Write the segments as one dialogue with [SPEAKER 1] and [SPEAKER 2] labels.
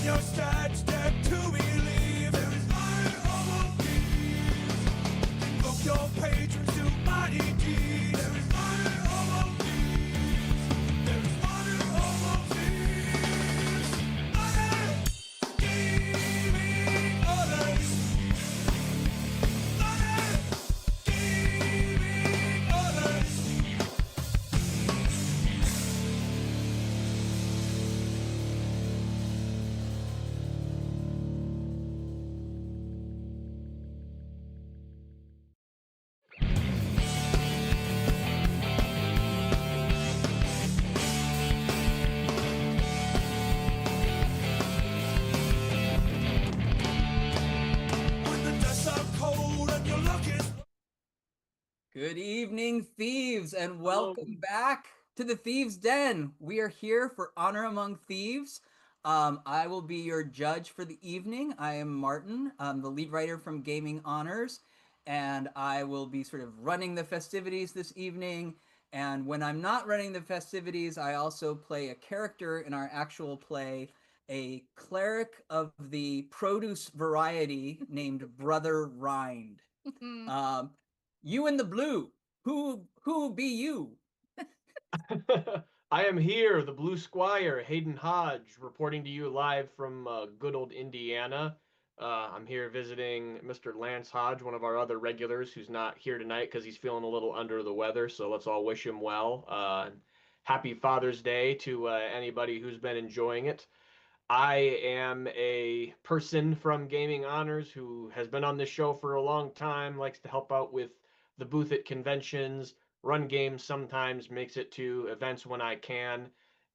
[SPEAKER 1] your stats deck to believe there is honor among thieves. Invoke your patrons to mighty deeds. There is honor among thieves. There is honor among thieves. Honor, gaming others. Honor, gaming others. When the dice are cold and your luck is
[SPEAKER 2] Good evening, thieves, and welcome
[SPEAKER 3] Hello.
[SPEAKER 2] back to the Thieves' Den. We are here for Honor Among Thieves. I will be your judge for the evening. I am Martin, the lead writer from Gaming Honors, and I will be sort of running the festivities this evening. And when I'm not running the festivities, I also play a character in our actual play, a cleric of the produce variety named Brother Rind. Um, you in the blue. Who be you?
[SPEAKER 3] I am here, the Blue Squire, Hayden Hodge, reporting to you live from good old Indiana. I'm here visiting Mr. Lance Hodge, one of our other regulars, who's not here tonight because he's feeling a little under the weather. So let's all wish him well. Happy Father's Day to anybody who's been enjoying it. I am a person from Gaming Honors who has been on this show for a long time, likes to help out with the booth at conventions, run games sometimes, makes it to events when I can.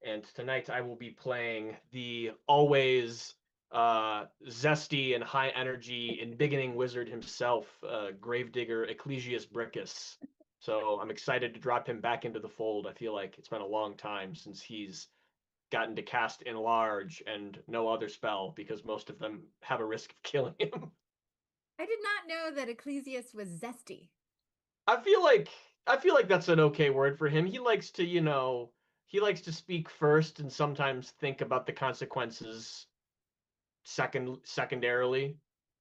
[SPEAKER 3] And tonight I will be playing the always zesty and high energy and beginning wizard himself, Gravedigger Ecclesius Brickus. So I'm excited to drop him back into the fold. I feel like it's been a long time since he's gotten to cast enlarge and no other spell because most of them have a risk of killing him.
[SPEAKER 4] I did not know that Ecclesius was zesty.
[SPEAKER 3] I feel like that's an okay word for him. He likes to, he likes to speak first and sometimes think about the consequences secondarily.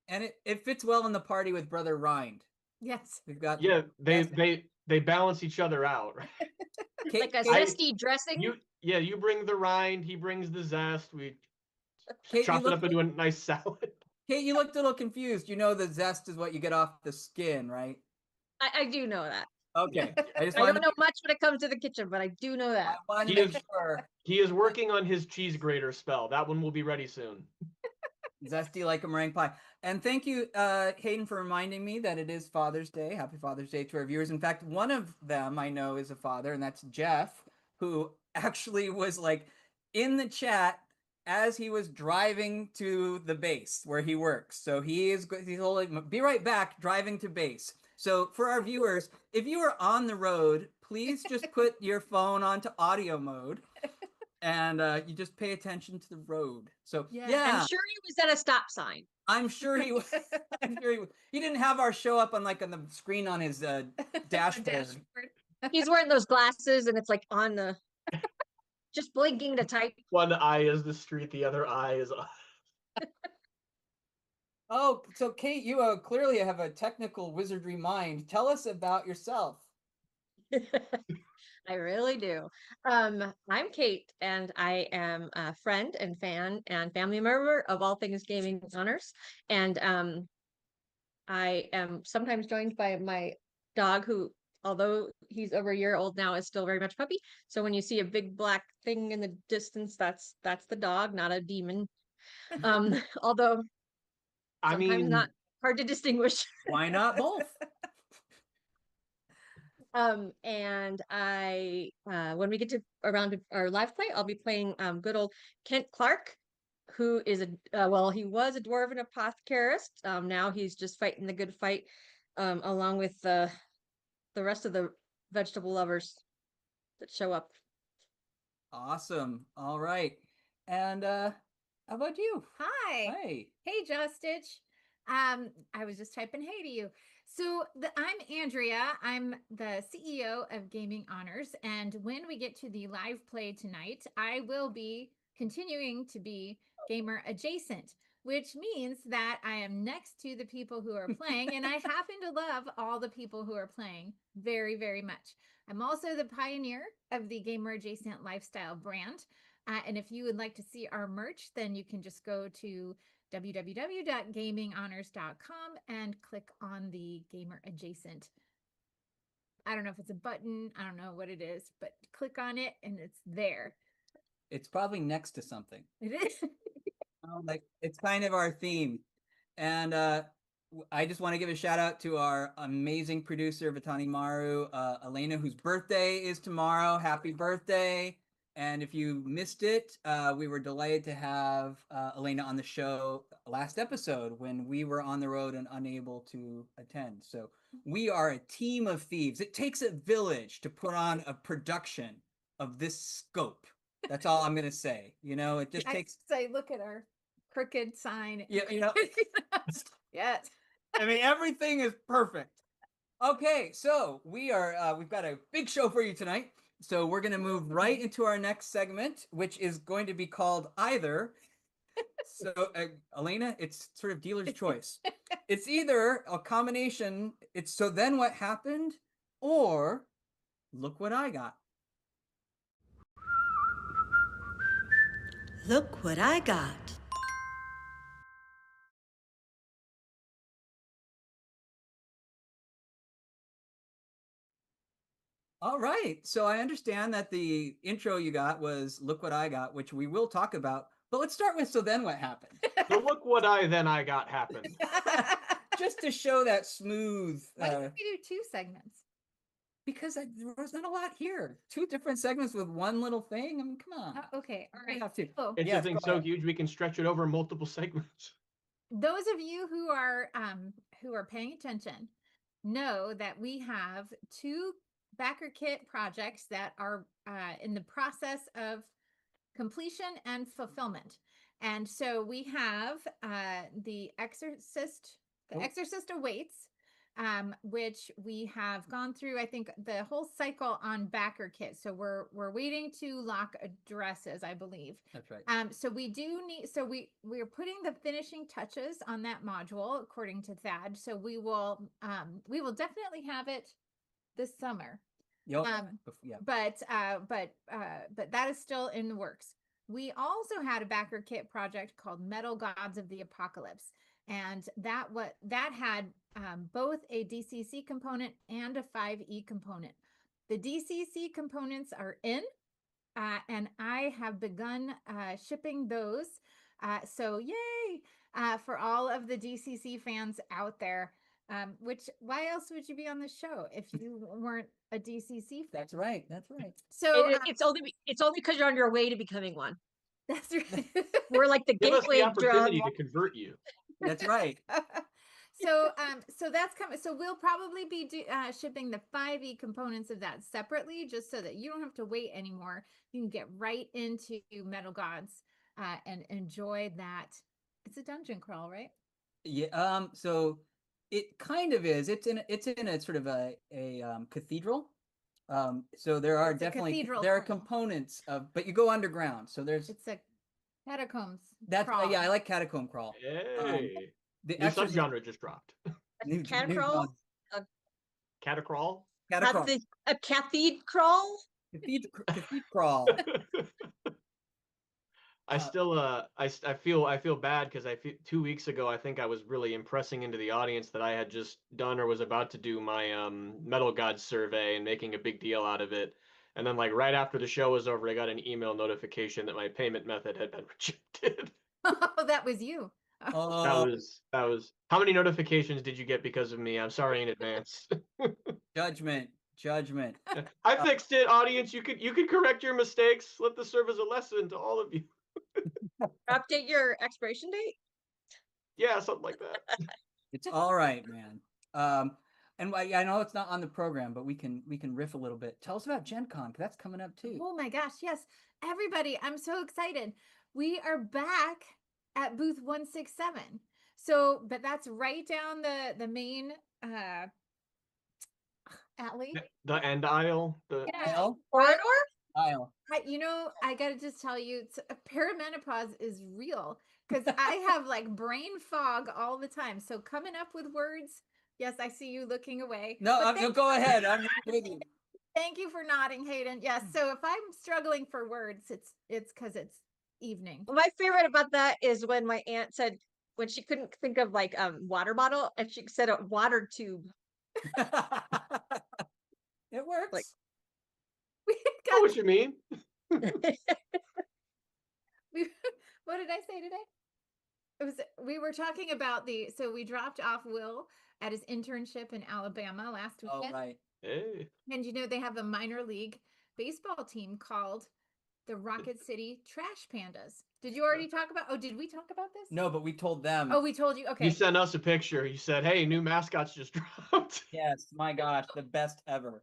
[SPEAKER 2] And it fits well in the party with Brother Rind.
[SPEAKER 4] Yes.
[SPEAKER 2] We've got
[SPEAKER 3] Yeah, they balance each other out, right?
[SPEAKER 4] Like a
[SPEAKER 2] Kate,
[SPEAKER 4] zesty dressing.
[SPEAKER 3] You bring the rind, he brings the zest. We
[SPEAKER 2] Kate,
[SPEAKER 3] chop it up into a nice salad.
[SPEAKER 2] Kate, you looked a little confused. You know the zest is what you get off the skin, right?
[SPEAKER 5] I do know that.
[SPEAKER 2] Okay. I just
[SPEAKER 5] I
[SPEAKER 2] wanted
[SPEAKER 5] don't know much when it comes to the kitchen, but I do know that.
[SPEAKER 2] to
[SPEAKER 3] He
[SPEAKER 2] make sure.
[SPEAKER 3] He is working on his cheese grater spell. That one will be ready soon.
[SPEAKER 2] Zesty like a meringue pie. And thank you, Hayden, for reminding me that it is Father's Day. Happy Father's Day to our viewers. In fact, one of them I know is a father, and that's Jeff, who actually was like in the chat as he was driving to the base where he works. So he's holding, be right back, driving to base. So for our viewers, if you are on the road, please just put your phone onto audio mode. And you just pay attention to the road. So yeah,
[SPEAKER 5] I'm sure he was at a stop sign.
[SPEAKER 2] I'm sure he was. I'm sure he didn't have our show up on the screen on his dashboard.
[SPEAKER 5] He's wearing those glasses and it's like on the just blinking to type.
[SPEAKER 3] One eye is the street, the other eye is.
[SPEAKER 2] Oh, so Kate, you clearly have a technical wizardry mind. Tell us about yourself.
[SPEAKER 5] I really do. I'm Kate, and I am a friend and fan and family member of all things Gaming Honors. And I am sometimes joined by my dog, who, although he's over a year old now, is still very much puppy. So when you see a big black thing in the distance, that's the dog, not a demon. Although
[SPEAKER 3] I
[SPEAKER 5] sometimes
[SPEAKER 3] mean,
[SPEAKER 5] not hard to distinguish.
[SPEAKER 2] Why not both?
[SPEAKER 5] And I when we get to around our live play, I'll be playing good old Kent Clark, who is he was a dwarven apothecarist. Now he's just fighting the good fight along with the rest of the vegetable lovers that show up.
[SPEAKER 2] Awesome. All right. And how about you?
[SPEAKER 4] Hi.
[SPEAKER 2] Hi.
[SPEAKER 4] Hey, Justich. I was just typing hey to you. So I'm Andrea. I'm the CEO of Gaming Honors. And when we get to the live play tonight, I will be continuing to be gamer adjacent, which means that I am next to the people who are playing, and I happen to love all the people who are playing very, very much. I'm also the pioneer of the gamer adjacent lifestyle brand. And if you would like to see our merch, then you can just go to www.gaminghonors.com and click on the gamer adjacent. I don't know if it's a button, I don't know what it is, but click on it and it's there.
[SPEAKER 2] It's probably next to something.
[SPEAKER 4] It is.
[SPEAKER 2] Like it's kind of our theme. And I just want to give a shout out to our amazing producer, Vitani Maru, Elena, whose birthday is tomorrow. Happy birthday. And if you missed it, we were delighted to have Elena on the show last episode when we were on the road and unable to attend. So we are a team of thieves. It takes a village to put on a production of this scope. That's all I'm going to say. You know, it just takes.
[SPEAKER 4] Say, look at our crooked sign.
[SPEAKER 2] Yeah, you know.
[SPEAKER 4] Yes.
[SPEAKER 2] I mean, everything is perfect. Okay, so we've got a big show for you tonight. So we're going to move right into our next segment, which is going to be called Either. So, Elena, it's sort of dealer's choice. It's either a combination, it's So Then What Happened, or Look What I Got.
[SPEAKER 6] Look what I got.
[SPEAKER 2] All right. So I understand that the intro you got was Look What I Got, which we will talk about. But let's start with So Then What Happened.
[SPEAKER 3] So look what I got happened.
[SPEAKER 2] Just to show that smooth.
[SPEAKER 4] Why don't we do 2 segments?
[SPEAKER 2] Because there was not a lot here. 2 different segments with one little thing. I mean, come on.
[SPEAKER 4] Okay. All
[SPEAKER 2] We
[SPEAKER 4] right.
[SPEAKER 2] have to.
[SPEAKER 4] Oh,
[SPEAKER 3] Interesting's
[SPEAKER 2] go
[SPEAKER 3] so
[SPEAKER 2] ahead.
[SPEAKER 3] huge we can stretch it over multiple segments.
[SPEAKER 4] those of you who are paying attention know that we have 2 backer kit projects that are in the process of completion and fulfillment. And so we have The Exorcist Awaits, which we have gone through, I think, the whole cycle on backer kit. So we're waiting to lock addresses, I believe.
[SPEAKER 2] That's right.
[SPEAKER 4] So we do need, so we're putting the finishing touches on that module according to Thad. So we will definitely have it this summer.
[SPEAKER 2] Yep. Yeah.
[SPEAKER 4] But that is still in the works. We also had a backer kit project called Metal Gods of the Apocalypse, and that had both a DCC component and a 5e component. The DCC components are in, and I have begun shipping those. So yay for all of the DCC fans out there. Why else would you be on the show if you weren't a DCC fan?
[SPEAKER 2] That's right. That's right.
[SPEAKER 4] So
[SPEAKER 5] It's only because you're on your way to becoming one.
[SPEAKER 4] that's right.
[SPEAKER 5] We're like the
[SPEAKER 3] Give us the
[SPEAKER 5] gateway drug.
[SPEAKER 3] opportunity to convert you.
[SPEAKER 2] That's right.
[SPEAKER 4] So that's coming. So we'll probably be shipping the 5e components of that separately, just so that you don't have to wait anymore. You can get right into Metal Gods and enjoy that. It's a dungeon crawl, right?
[SPEAKER 2] Yeah. So it kind of is. It's in a sort of a cathedral. So there are
[SPEAKER 4] It's a
[SPEAKER 2] definitely
[SPEAKER 4] cathedral
[SPEAKER 2] there are
[SPEAKER 4] crawl.
[SPEAKER 2] components of, but you go underground. So there's
[SPEAKER 4] It's a catacombs.
[SPEAKER 2] that's
[SPEAKER 4] crawl.
[SPEAKER 2] yeah. I like catacomb crawl.
[SPEAKER 3] Hey.
[SPEAKER 2] The
[SPEAKER 3] New
[SPEAKER 2] Exorcist-
[SPEAKER 3] subgenre just dropped.
[SPEAKER 2] new
[SPEAKER 5] Catacrawl?
[SPEAKER 2] genre.
[SPEAKER 3] Catacrawl?
[SPEAKER 2] Catacomb.
[SPEAKER 5] A cathedral crawl?
[SPEAKER 2] Cathedral crawl.
[SPEAKER 3] I still I feel bad because 2 weeks ago I think I was really impressing into the audience that I had just done or was about to do my Metal Gods survey and making a big deal out of it. And then like right after the show was over, I got an email notification that my payment method had been rejected.
[SPEAKER 4] Oh, that was you.
[SPEAKER 2] Oh,
[SPEAKER 3] That was how many notifications did you get because of me? I'm sorry in advance.
[SPEAKER 2] judgment.
[SPEAKER 3] I fixed it, audience. You could correct your mistakes. Let this serve as a lesson to all of you.
[SPEAKER 5] Update your expiration date?
[SPEAKER 3] Yeah, something like that.
[SPEAKER 2] It's all right, man. And I know it's not on the program, but we can riff a little bit. Tell us about Gen Con, 'cause that's coming up too.
[SPEAKER 4] Oh my gosh, yes. Everybody, I'm so excited. We are back at booth 167. So, but that's right down the main alley.
[SPEAKER 3] The end aisle.
[SPEAKER 4] Yeah.
[SPEAKER 2] Well,
[SPEAKER 5] Corridor?
[SPEAKER 2] Aisle.
[SPEAKER 4] I gotta just tell you, perimenopause is real because I have like brain fog all the time. So coming up with words, yes, I see you looking away.
[SPEAKER 2] No,
[SPEAKER 4] but
[SPEAKER 2] no, go ahead. I'm with you.
[SPEAKER 4] thank you for nodding, Hayden. Yes. So if I'm struggling for words, it's because it's evening.
[SPEAKER 5] My favorite about that is when my aunt said when she couldn't think of like water bottle and she said a water tube.
[SPEAKER 2] It works.
[SPEAKER 5] Like-
[SPEAKER 4] We
[SPEAKER 3] I know
[SPEAKER 4] got
[SPEAKER 3] what you mean.
[SPEAKER 4] what did I say today? We were talking about so we dropped off Will at his internship in Alabama last
[SPEAKER 2] Oh,
[SPEAKER 4] weekend.
[SPEAKER 2] right.
[SPEAKER 3] Hey.
[SPEAKER 4] And they have a minor league baseball team called the Rocket City Trash Pandas. Did you already talk about? Oh, did we talk about this?
[SPEAKER 2] No, but we told them.
[SPEAKER 4] Oh, we told you. Okay.
[SPEAKER 3] You sent us a picture. You said, "Hey, new mascots just dropped."
[SPEAKER 2] Yes, my gosh, the best ever.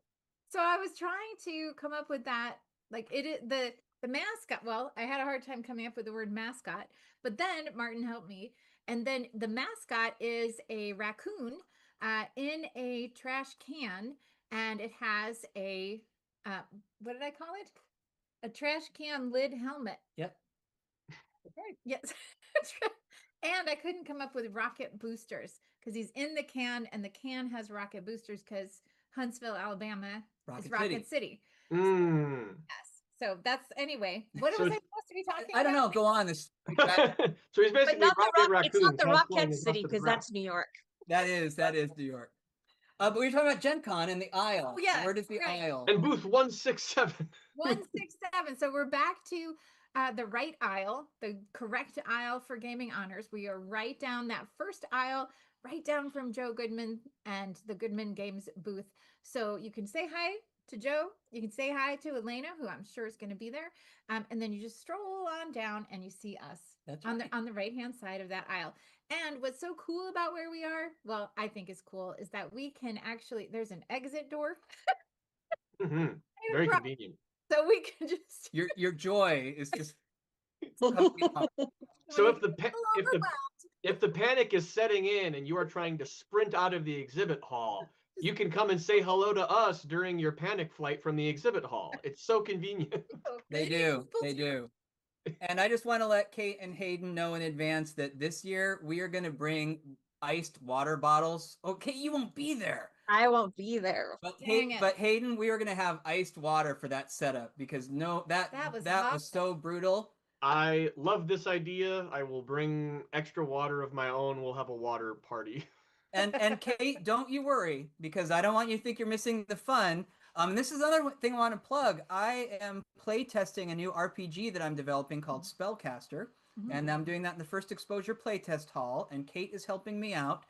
[SPEAKER 4] So I was trying to come up with that, like the mascot. Well, I had a hard time coming up with the word mascot, but then Martin helped me, and then the mascot is a raccoon in a trash can, and it has a what did I call it? A trash can lid helmet.
[SPEAKER 2] Yep.
[SPEAKER 4] Right. Yes. And I couldn't come up with rocket boosters because he's in the can and the can has rocket boosters because Huntsville, Alabama is Rocket City.
[SPEAKER 3] Mm.
[SPEAKER 4] Yes. So that's anyway. What
[SPEAKER 3] So
[SPEAKER 4] was I
[SPEAKER 3] it's-
[SPEAKER 4] supposed to be talking
[SPEAKER 2] I don't know.
[SPEAKER 4] about?
[SPEAKER 2] Go on. This
[SPEAKER 3] So he's
[SPEAKER 5] But
[SPEAKER 3] basically
[SPEAKER 5] not the
[SPEAKER 3] rocket
[SPEAKER 5] rock. It's
[SPEAKER 3] raccoon
[SPEAKER 5] not the
[SPEAKER 3] cosplaying
[SPEAKER 5] Rockhead
[SPEAKER 3] as
[SPEAKER 5] City
[SPEAKER 3] Buster
[SPEAKER 5] because
[SPEAKER 3] Brown.
[SPEAKER 5] that's New York.
[SPEAKER 2] that is New York. But we were talking about Gen Con and the aisle.
[SPEAKER 4] Oh, yeah,
[SPEAKER 2] Where does the
[SPEAKER 4] right.
[SPEAKER 2] aisle?
[SPEAKER 3] And booth 167.
[SPEAKER 4] 167. So we're back to the right aisle, the correct aisle for gaming honors. We are right down that first aisle, right down from Joe Goodman and the Goodman Games booth. So you can say hi to Joe. You can say hi to Elena, who I'm sure is going to be there. And then you just stroll on down and you see us
[SPEAKER 2] That's
[SPEAKER 4] on
[SPEAKER 2] right.
[SPEAKER 4] the right hand side of that aisle. And what's so cool about where we are, well, I think is cool, is that we can actually, there's an exit door.
[SPEAKER 3] Mm-hmm. Very convenient.
[SPEAKER 4] So we can just
[SPEAKER 2] Your joy is just coming out.
[SPEAKER 3] So if
[SPEAKER 4] overwhelmed.
[SPEAKER 3] if the panic is setting in and you are trying to sprint out of the exhibit hall, you can come and say hello to us during your panic flight from the exhibit hall. It's so convenient.
[SPEAKER 2] They do. They do. And I just want to let Kate and Hayden know in advance that this year we are going to bring iced water bottles. Okay, you won't be there.
[SPEAKER 5] I won't be there.
[SPEAKER 2] But
[SPEAKER 4] Dang it.
[SPEAKER 2] but Hayden, we are going to have iced water for that setup because that
[SPEAKER 4] was
[SPEAKER 2] was
[SPEAKER 4] awesome.
[SPEAKER 2] so brutal.
[SPEAKER 3] I love this idea. I will bring extra water of my own. We'll have a water party.
[SPEAKER 2] And Kate, don't you worry because I don't want you to think you're missing the fun. This is another thing I want to plug. I am play testing a new RPG that I'm developing called Spellcaster, and I'm doing that in the First Exposure playtest hall. And Kate is helping me out.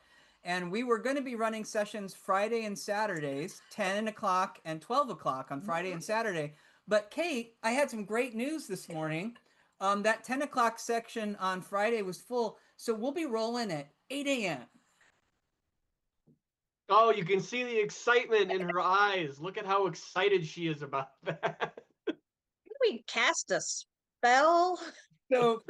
[SPEAKER 2] And we were going to be running sessions Friday and Saturdays, 10 o'clock and 12 o'clock on Friday and Saturday. But Kate, I had some great news this morning. That 10 o'clock section on Friday was full, so we'll be rolling at 8 a.m.
[SPEAKER 3] Oh, you can see the excitement in her eyes. Look at how excited she is about that.
[SPEAKER 5] Can we cast a spell?
[SPEAKER 2] So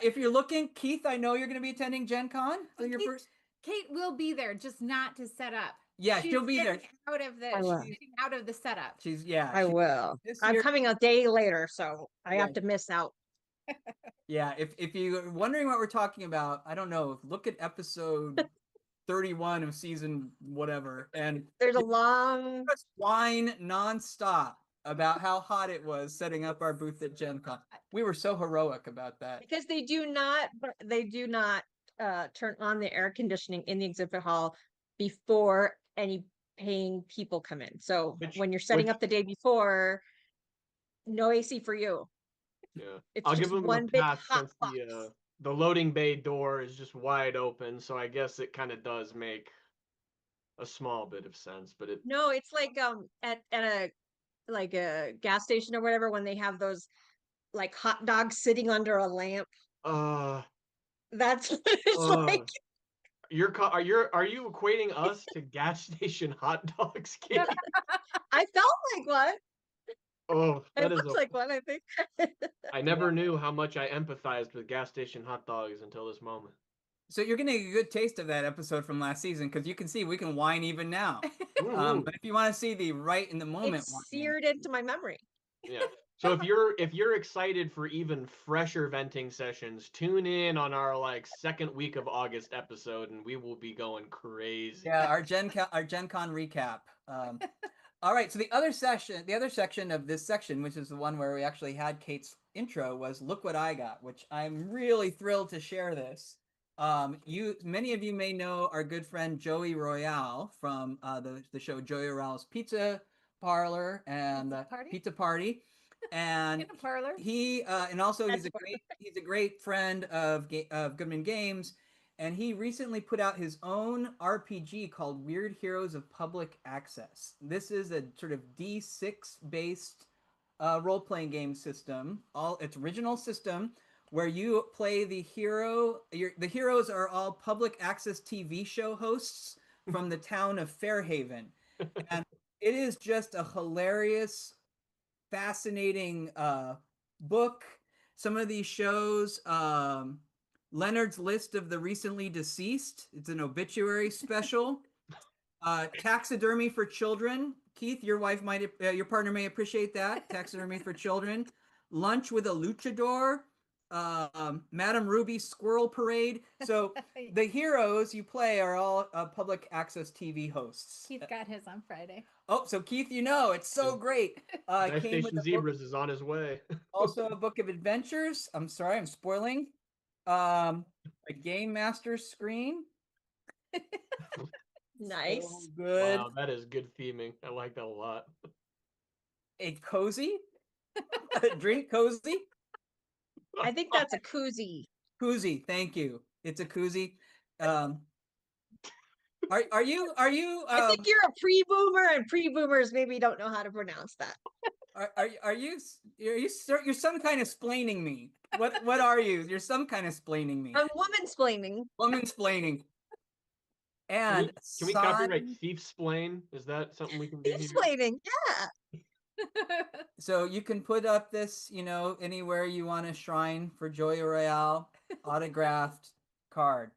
[SPEAKER 2] if you're looking, Keith, I know you're going to be attending Gen Con for your
[SPEAKER 4] Keith-
[SPEAKER 2] first.
[SPEAKER 4] Kate will be there, just not to set up.
[SPEAKER 2] Yeah,
[SPEAKER 4] She's
[SPEAKER 2] she'll be there.
[SPEAKER 4] getting Out of the
[SPEAKER 5] I will.
[SPEAKER 4] she's getting out of the setup.
[SPEAKER 2] She's
[SPEAKER 5] I will.
[SPEAKER 2] this
[SPEAKER 5] I'm
[SPEAKER 2] year-
[SPEAKER 5] coming a day later, so I
[SPEAKER 2] Yeah.
[SPEAKER 5] have to miss out.
[SPEAKER 2] Yeah, if you're wondering what we're talking about, I don't know. Look at episode 31 of season whatever, and
[SPEAKER 5] There's a long
[SPEAKER 2] just whine nonstop about how hot it was setting up our booth at Gen Con. We were so heroic about that.
[SPEAKER 5] because they do not turn on the air conditioning in the exhibit hall before any paying people come in. So when you're setting up the day before, no AC for you.
[SPEAKER 3] Yeah,
[SPEAKER 5] It's
[SPEAKER 3] I'll
[SPEAKER 5] just
[SPEAKER 3] give them
[SPEAKER 5] one
[SPEAKER 3] a
[SPEAKER 5] big
[SPEAKER 3] pass
[SPEAKER 5] hot
[SPEAKER 3] since
[SPEAKER 5] box.
[SPEAKER 3] the loading bay door is just wide open, so I guess it kind of does make a small bit of sense. But it
[SPEAKER 5] No, it's like at a gas station or whatever when they have those like hot dogs sitting under a lamp.
[SPEAKER 3] uh
[SPEAKER 5] That's what it's like.
[SPEAKER 3] are you equating us to gas station hot dogs, Kate?
[SPEAKER 5] I felt like one.
[SPEAKER 3] Oh,
[SPEAKER 5] I
[SPEAKER 3] that is
[SPEAKER 5] looked like one, I think.
[SPEAKER 3] I never knew how much I empathized with gas station hot dogs until this moment.
[SPEAKER 2] So you're getting a good taste of that episode from last season because you can see we can whine even now.
[SPEAKER 3] Mhm.
[SPEAKER 2] But if you want to see the right in the moment
[SPEAKER 5] It's
[SPEAKER 2] whining,
[SPEAKER 5] seared into my memory.
[SPEAKER 3] Yeah. So if you're excited for even fresher venting sessions, tune in on our like second week of August episode, and we will be going crazy.
[SPEAKER 2] yeah, our Gen Con recap. All right, so the other section of this section, which is the one where we actually had Kate's intro, was "Look What I Got," which I'm really thrilled to share this. Many of you may know our good friend Joey Royale from the show Joey Royale's Pizza Parlor and
[SPEAKER 4] Pizza Party?
[SPEAKER 2] Pizza Party, and
[SPEAKER 4] In a parlor.
[SPEAKER 2] he and also
[SPEAKER 5] That's a
[SPEAKER 2] he's a great friend of Goodman Games, and he recently put out his own RPG called Weird Heroes of Public Access. This is a sort of D6 based role-playing game system, all its original system, where you play the hero. The heroes are all public access TV show hosts from the town of Fairhaven, and it is just a hilarious, fascinating book. Some of these shows, Leonard's List of the Recently Deceased. It's an obituary special. Taxidermy for Children. Keith, your partner may appreciate that. Taxidermy for Children. Lunch with a Luchador. Madame Ruby's Squirrel Parade. So the heroes you play are all public access TV hosts.
[SPEAKER 4] Keith got his on Friday.
[SPEAKER 2] Oh, so Keith, it's so great.
[SPEAKER 3] Dice
[SPEAKER 2] Came with
[SPEAKER 3] Station
[SPEAKER 2] a book,
[SPEAKER 3] Zebras is on his way.
[SPEAKER 2] also a book of adventures. I'm sorry, I'm spoiling. A game master screen.
[SPEAKER 5] Nice.
[SPEAKER 2] So good.
[SPEAKER 3] Wow, that is good theming. I like that a lot.
[SPEAKER 2] A cozy. A drink cozy.
[SPEAKER 5] I think that's a koozie.
[SPEAKER 2] Koozie. Thank you. It's a koozie. Are you
[SPEAKER 5] I think you're a pre-boomer, and pre-boomers maybe don't know how to pronounce that.
[SPEAKER 2] you're some kind of splaining me. What are you? You're some kind of splaining me.
[SPEAKER 5] I'm woman-splaining.
[SPEAKER 2] Woman's splaining.
[SPEAKER 3] Can
[SPEAKER 2] And
[SPEAKER 3] we copyright thief splain? Is that something we can do? here?
[SPEAKER 5] Thief-splaining, yeah.
[SPEAKER 2] So you can put up this, anywhere you want a shrine for Joy Royale autographed card.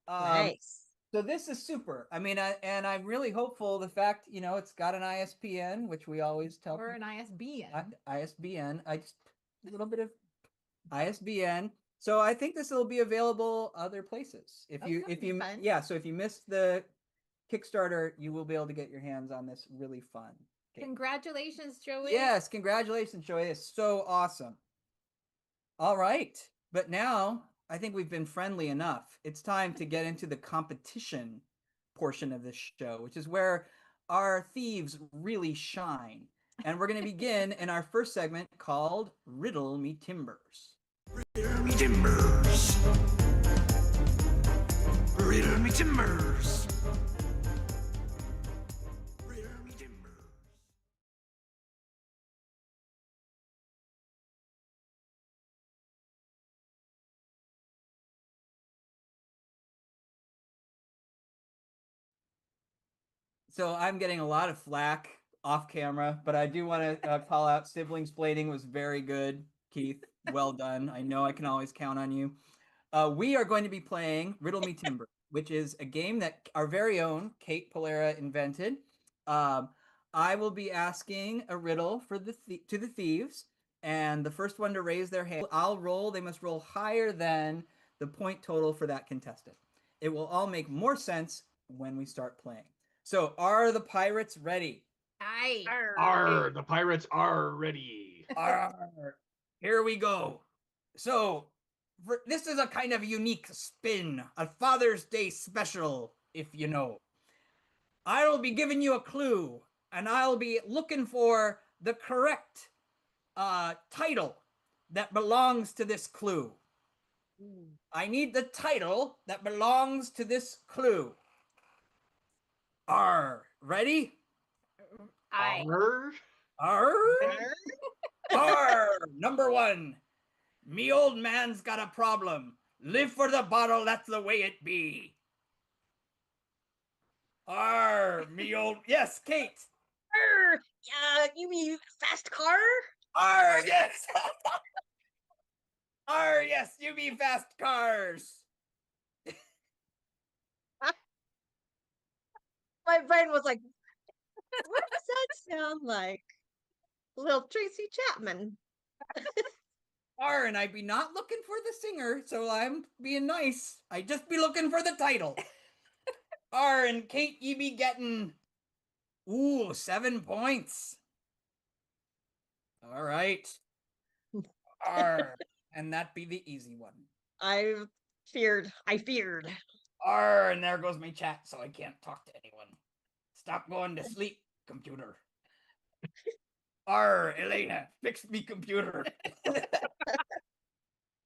[SPEAKER 5] Nice.
[SPEAKER 2] So this is super. I mean, I'm really hopeful. The fact, it's got an ISBN, which we always tell
[SPEAKER 4] Or an ISBN.
[SPEAKER 2] ISBN. A little bit of ISBN. So I think this will be available other places.
[SPEAKER 4] Oh, that'd be fun.
[SPEAKER 2] So if you missed the Kickstarter, you will be able to get your hands on this really fun game.
[SPEAKER 4] Congratulations, Joey.
[SPEAKER 2] Yes, congratulations, Joey. It's so awesome. All right. But now I think we've been friendly enough. It's time to get into the competition portion of this show, which is where our thieves really shine. And we're going to begin in our first segment called Riddle Me Timbers.
[SPEAKER 1] Riddle me timbers. Riddle me timbers. Riddle me timbers.
[SPEAKER 2] So I'm getting a lot of flack off camera, but I do want to call out siblings blading was very good, Keith. Well done. I know I can always count on you. We are going to be playing Riddle Me Timber, which is a game that our very own Kate Polera invented. I will be asking a riddle for to the thieves, and the first one to raise their hand, I'll roll. They must roll higher than the point total for that contestant. It will all make more sense when we start playing. So, are the pirates ready?
[SPEAKER 4] Aye.
[SPEAKER 3] Arr, the pirates are ready.
[SPEAKER 2] Arr, here we go. So, this is a kind of unique spin, a Father's Day special, if you know. I'll be giving you a clue, and I'll be looking for the correct title that belongs to this clue. I need the title that belongs to this clue. Ready?
[SPEAKER 4] Aye.
[SPEAKER 3] Arr.
[SPEAKER 2] Number one. Me old man's got a problem. Live for the bottle, that's the way it be. Me old. Yes, Kate.
[SPEAKER 5] You mean fast car?
[SPEAKER 2] Yes. Yes, you mean fast cars.
[SPEAKER 5] My brain was like, what does that sound like? Little Tracy Chapman.
[SPEAKER 2] And I be not looking for the singer, so I'm being nice. I just be looking for the title. And Kate, you be getting 7 points. All right. And that be the easy one.
[SPEAKER 5] I feared.
[SPEAKER 2] And there goes my chat, so I can't talk to anyone. Stop going to sleep, computer. Elena, fix me computer.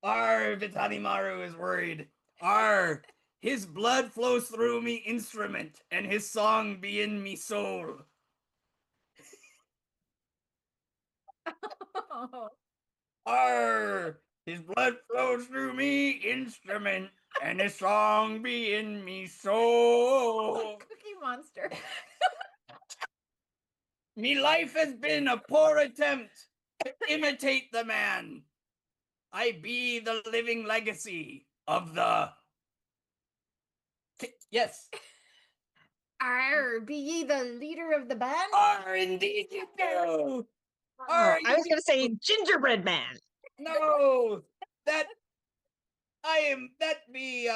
[SPEAKER 2] Vitanimaru is worried. His blood flows through me instrument, and his song be in me soul. His blood flows through me instrument, and his song be in me soul.
[SPEAKER 4] Cookie Monster.
[SPEAKER 2] Me life has been a poor attempt to imitate the man. I be the living legacy of the... Yes.
[SPEAKER 4] Be ye the leader of the band?
[SPEAKER 2] Indeed you do.
[SPEAKER 5] I was going to say gingerbread man.
[SPEAKER 2] No, that be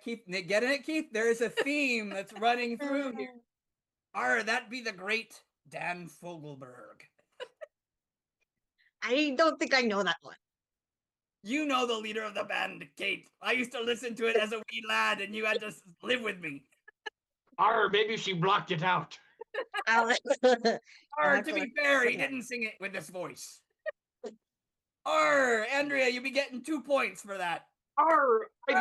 [SPEAKER 2] Keith, getting it, Keith? There is a theme that's running through here. That be the great Dan Fogelberg.
[SPEAKER 5] I don't think I know that one.
[SPEAKER 2] You know the leader of the band, Kate. I used to listen to it as a wee lad, and you had to live with me.
[SPEAKER 3] Maybe she blocked it out.
[SPEAKER 2] To be fair, he didn't sing it with this voice. Andrea, you be getting 2 points for that.
[SPEAKER 3] I be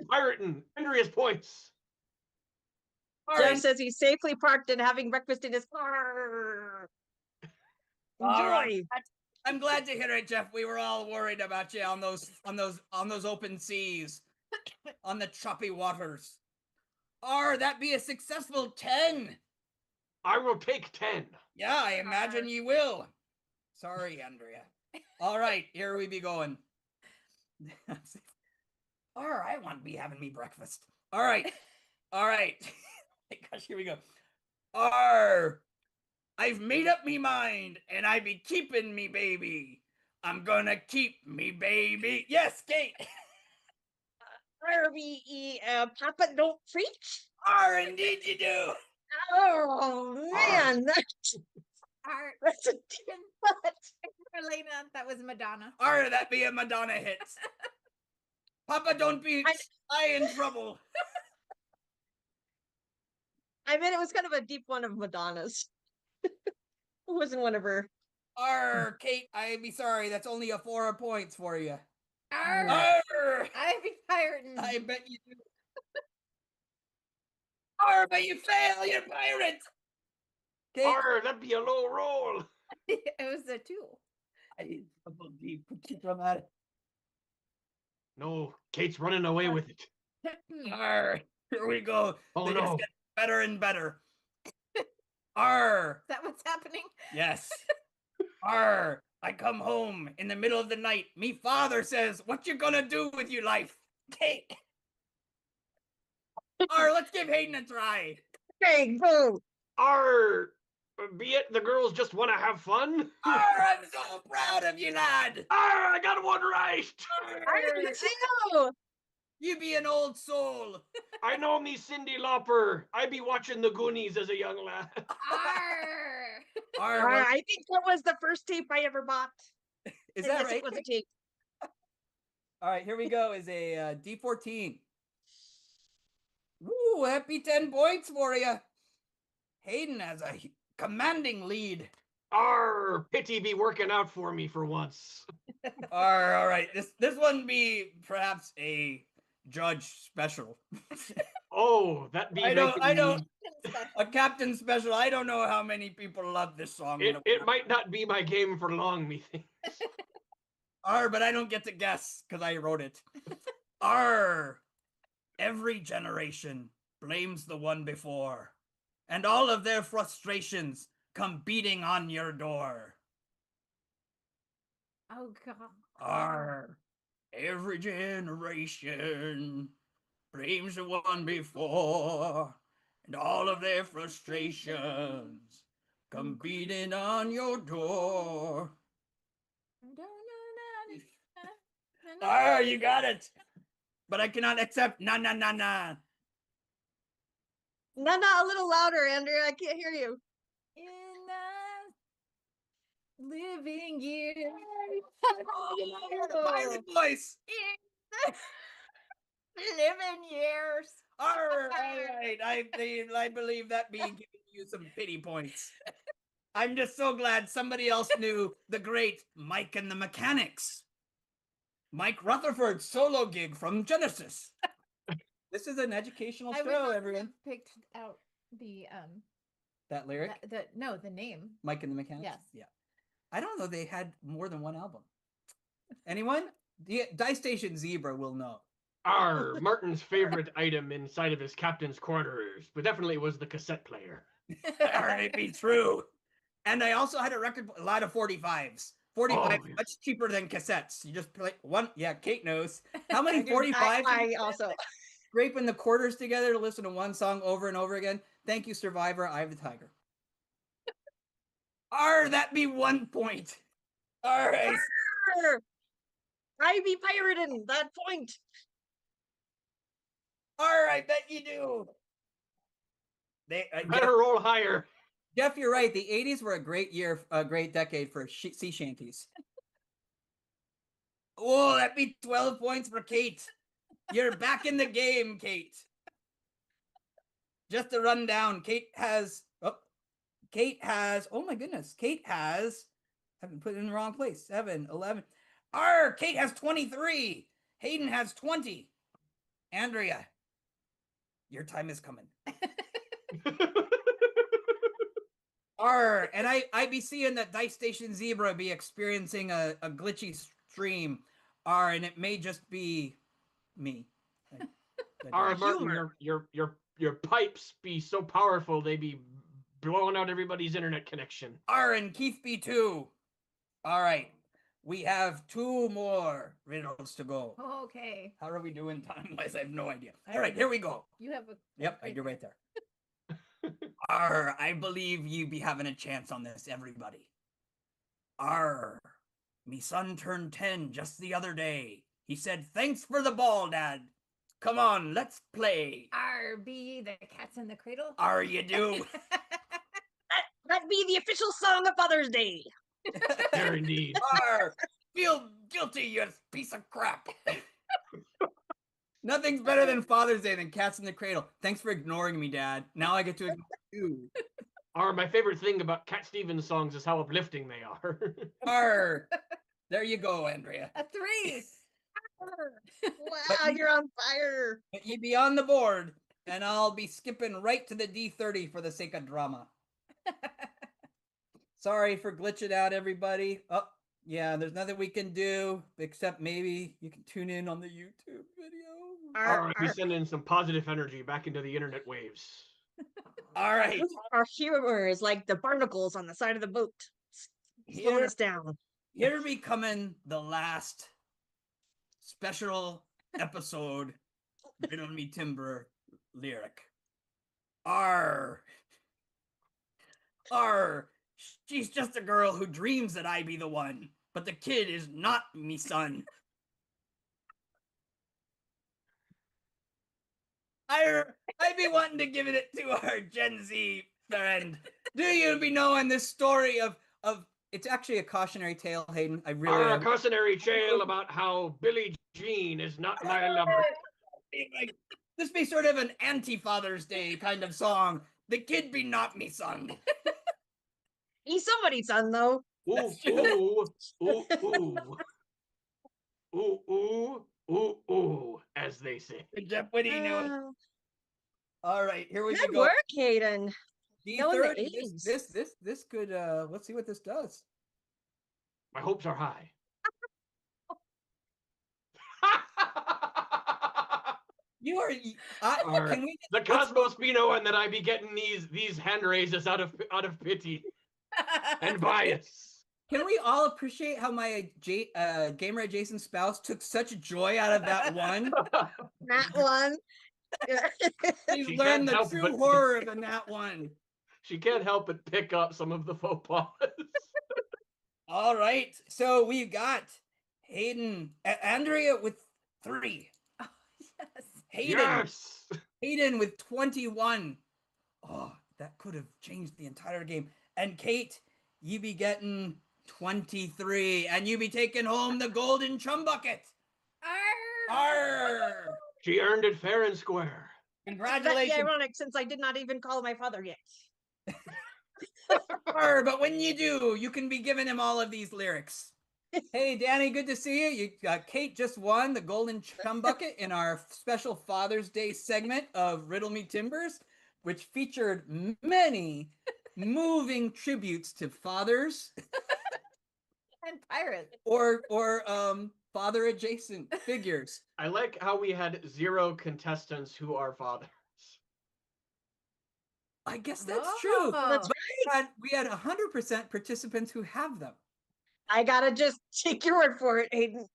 [SPEAKER 3] pirating Andrea's points.
[SPEAKER 5] Jeff says he's safely parked and having breakfast in his car. Enjoy.
[SPEAKER 2] I'm glad to hear it, Jeff. We were all worried about you on those open seas, on the choppy waters. That be a successful 10.
[SPEAKER 3] I will take 10.
[SPEAKER 2] Yeah, I imagine you will. Sorry, Andrea. All right, here we be going. I want to be having me breakfast. All right. Gosh, here we go. I've made up me mind, and I be keeping me baby. I'm gonna keep me baby. Yes, Kate.
[SPEAKER 5] Papa don't preach.
[SPEAKER 2] Indeed you do.
[SPEAKER 5] Oh man, that's a deep cut.
[SPEAKER 4] Elena, that was Madonna.
[SPEAKER 2] That be a Madonna hit. Papa don't be in trouble.
[SPEAKER 5] I mean, it was kind of a deep one of Madonna's. It wasn't one of her.
[SPEAKER 2] Kate, I be sorry. That's only a 4 points for you.
[SPEAKER 4] I be pirating.
[SPEAKER 2] I bet you do. But you fail, you're pirate. Kate,
[SPEAKER 3] That'd be a low roll.
[SPEAKER 4] It was a 2.
[SPEAKER 2] I double deep. Keep dramatic.
[SPEAKER 3] No, Kate's running away with it.
[SPEAKER 2] Here we go.
[SPEAKER 3] Oh
[SPEAKER 2] They
[SPEAKER 3] no.
[SPEAKER 2] just get better and better.
[SPEAKER 4] Is that what's happening?
[SPEAKER 2] Yes. I come home in the middle of the night. Me father says, "What you gonna do with your life?" Kate. Let's give Hayden a try.
[SPEAKER 5] Okay, go.
[SPEAKER 3] Be it the girls just want to have fun.
[SPEAKER 2] I'm so proud of you, lad.
[SPEAKER 3] I got one right.
[SPEAKER 5] I did too.
[SPEAKER 2] You be an old soul.
[SPEAKER 3] I know me Cindy Lauper. I be watching the Goonies as a young lad.
[SPEAKER 5] I think that was the first tape I ever bought.
[SPEAKER 2] Is that
[SPEAKER 5] Yes,
[SPEAKER 2] right?
[SPEAKER 5] it was a tape.
[SPEAKER 2] All right, here we go. Is a D14. Woo, happy 10 points for you. Hayden has a commanding lead.
[SPEAKER 3] Pity be working out for me for once.
[SPEAKER 2] All right. This one be perhaps a judge special.
[SPEAKER 3] Oh, that be
[SPEAKER 2] I don't.
[SPEAKER 3] me-
[SPEAKER 2] A captain special. I don't know how many people love this song.
[SPEAKER 3] It might not be my game for long, methinks.
[SPEAKER 2] But I don't get to guess because I wrote it. Every generation blames the one before, and all of their frustrations come beating on your door.
[SPEAKER 4] Oh God.
[SPEAKER 2] Every generation blames the one before, and all of their frustrations come beating on your door. Ah, you got it. But I cannot accept na na na na.
[SPEAKER 5] No, a little louder, Andrea. I can't hear you.
[SPEAKER 4] In the living years.
[SPEAKER 2] Pirate voice.
[SPEAKER 4] In the living years.
[SPEAKER 2] All right. I believe that be giving you some pity points. I'm just so glad somebody else knew the great Mike and the Mechanics. Mike Rutherford's solo gig from Genesis. This is an educational
[SPEAKER 4] I would
[SPEAKER 2] show,
[SPEAKER 4] not
[SPEAKER 2] everyone.
[SPEAKER 4] have picked out the
[SPEAKER 2] That lyric,
[SPEAKER 4] the name.
[SPEAKER 2] Mike and the Mechanics.
[SPEAKER 4] Yes.
[SPEAKER 2] Yeah. I don't know. They had more than one album. Anyone? The Dice Station Zebra will know.
[SPEAKER 3] Martin's favorite item inside of his captain's quarters, but definitely was the cassette player.
[SPEAKER 2] It be true. And I also had a lot of 45s. 45
[SPEAKER 3] Oh, yeah.
[SPEAKER 2] much cheaper than cassettes. You just play one. Yeah, Kate knows. How many
[SPEAKER 5] Dude,
[SPEAKER 2] 45s?
[SPEAKER 5] I also.
[SPEAKER 2] Scraping the quarters together to listen to one song over and over again. Thank you, Survivor. Eye of the Tiger. That be 1 point. All right.
[SPEAKER 5] I be pirating that point.
[SPEAKER 2] I bet you do.
[SPEAKER 3] Better roll higher.
[SPEAKER 2] Jeff, you're right. The 80s were a great decade for sea shanties. Oh, that'd be 12 points for Kate. You're back in the game, Kate. Just to run down, Kate has, oh my goodness. Kate has, I've been put in the wrong place. 7, 11. Kate has 23. Hayden has 20. Andrea, your time is coming. And I be seeing that Dice Station Zebra be experiencing a glitchy stream. And it may just be me.
[SPEAKER 3] Martin, your pipes be so powerful they be blowing out everybody's internet connection.
[SPEAKER 2] And Keith be too. All right. We have 2 more riddles to go.
[SPEAKER 4] Okay.
[SPEAKER 2] How are we doing time-wise? I have no idea. All right, here we go.
[SPEAKER 4] You have a.
[SPEAKER 2] Yep, you're right there. I believe you be having a chance on this, everybody. Me son turned 10 just the other day. He said, "Thanks for the ball, Dad. Come on, let's play."
[SPEAKER 4] Be the Cats in the Cradle.
[SPEAKER 2] You do.
[SPEAKER 5] That be the official song of Father's Day.
[SPEAKER 3] There indeed.
[SPEAKER 2] Feel guilty, you piece of crap. Nothing's better than Father's Day than Cats in the Cradle. Thanks for ignoring me, Dad. Now I get to ignore you.
[SPEAKER 3] My favorite thing about Cat Stevens songs is how uplifting they are.
[SPEAKER 2] There you go, Andrea.
[SPEAKER 4] A 3.
[SPEAKER 5] Wow, you're on fire.
[SPEAKER 2] But you be on the board, and I'll be skipping right to the D30 for the sake of drama. Sorry for glitching out, everybody. Oh, yeah, there's nothing we can do except maybe you can tune in on the YouTube video.
[SPEAKER 3] We send in some positive energy back into the internet waves.
[SPEAKER 2] All right.
[SPEAKER 5] Our humor is like the barnacles on the side of the boat, slowing us down.
[SPEAKER 2] Here be coming the last special episode Riddle Me Timber lyric. She's just a girl who dreams that I be the one, but the kid is not me son. I be wanting to give it to our Gen Z friend. Do you be knowing this story of it's actually a cautionary tale, Hayden. I really
[SPEAKER 3] A cautionary tale about how Billie Jean is not my lover.
[SPEAKER 2] This be sort of an anti-Father's Day kind of song. The kid be not me son.
[SPEAKER 5] He's somebody's son, though.
[SPEAKER 3] Ooh, ooh, ooh, ooh. Ooh, ooh, ooh, ooh, as they say.
[SPEAKER 2] Jeff Whitty knew it. All right, here we
[SPEAKER 5] Good
[SPEAKER 2] go.
[SPEAKER 5] work, Hayden.
[SPEAKER 2] D30. This could let's see what this does.
[SPEAKER 3] My hopes are high.
[SPEAKER 2] You are can we
[SPEAKER 3] The Cosmos be knowing that I be getting these hand raises out of pity and bias.
[SPEAKER 2] Can we all appreciate how my gamer adjacent spouse took such joy out of that one?
[SPEAKER 5] That one.
[SPEAKER 2] She's
[SPEAKER 3] She
[SPEAKER 2] learned
[SPEAKER 3] can't
[SPEAKER 2] the
[SPEAKER 3] help
[SPEAKER 2] true
[SPEAKER 3] but-
[SPEAKER 2] horror of a nat one.
[SPEAKER 3] She can't help but pick up some of the faux pas.
[SPEAKER 2] All right, so we've got Hayden, Andrea with 3.
[SPEAKER 4] Yes.
[SPEAKER 2] Hayden,
[SPEAKER 3] Yes.
[SPEAKER 2] Hayden with 21. Oh, that could have changed the entire game. And Kate, you be getting 23, and you be taking home the golden chum bucket.
[SPEAKER 4] Arr!
[SPEAKER 2] Arr!
[SPEAKER 3] She earned it fair and square.
[SPEAKER 5] That's
[SPEAKER 2] Congratulations.
[SPEAKER 5] ironic since I did not even call my father yet.
[SPEAKER 2] Arr, but when you do, you can be giving him all of these lyrics. Hey, Danny, good to see you. Kate just won the golden chum bucket in our special Father's Day segment of Riddle Me Timbers, which featured many moving tributes to fathers
[SPEAKER 4] And pirates.
[SPEAKER 2] or father adjacent figures.
[SPEAKER 3] I like how we had 0 contestants who are fathers.
[SPEAKER 2] I guess that's true.
[SPEAKER 4] Oh.
[SPEAKER 5] That's
[SPEAKER 2] But we had 100% participants who have them.
[SPEAKER 5] I gotta just take your word for it, Aiden.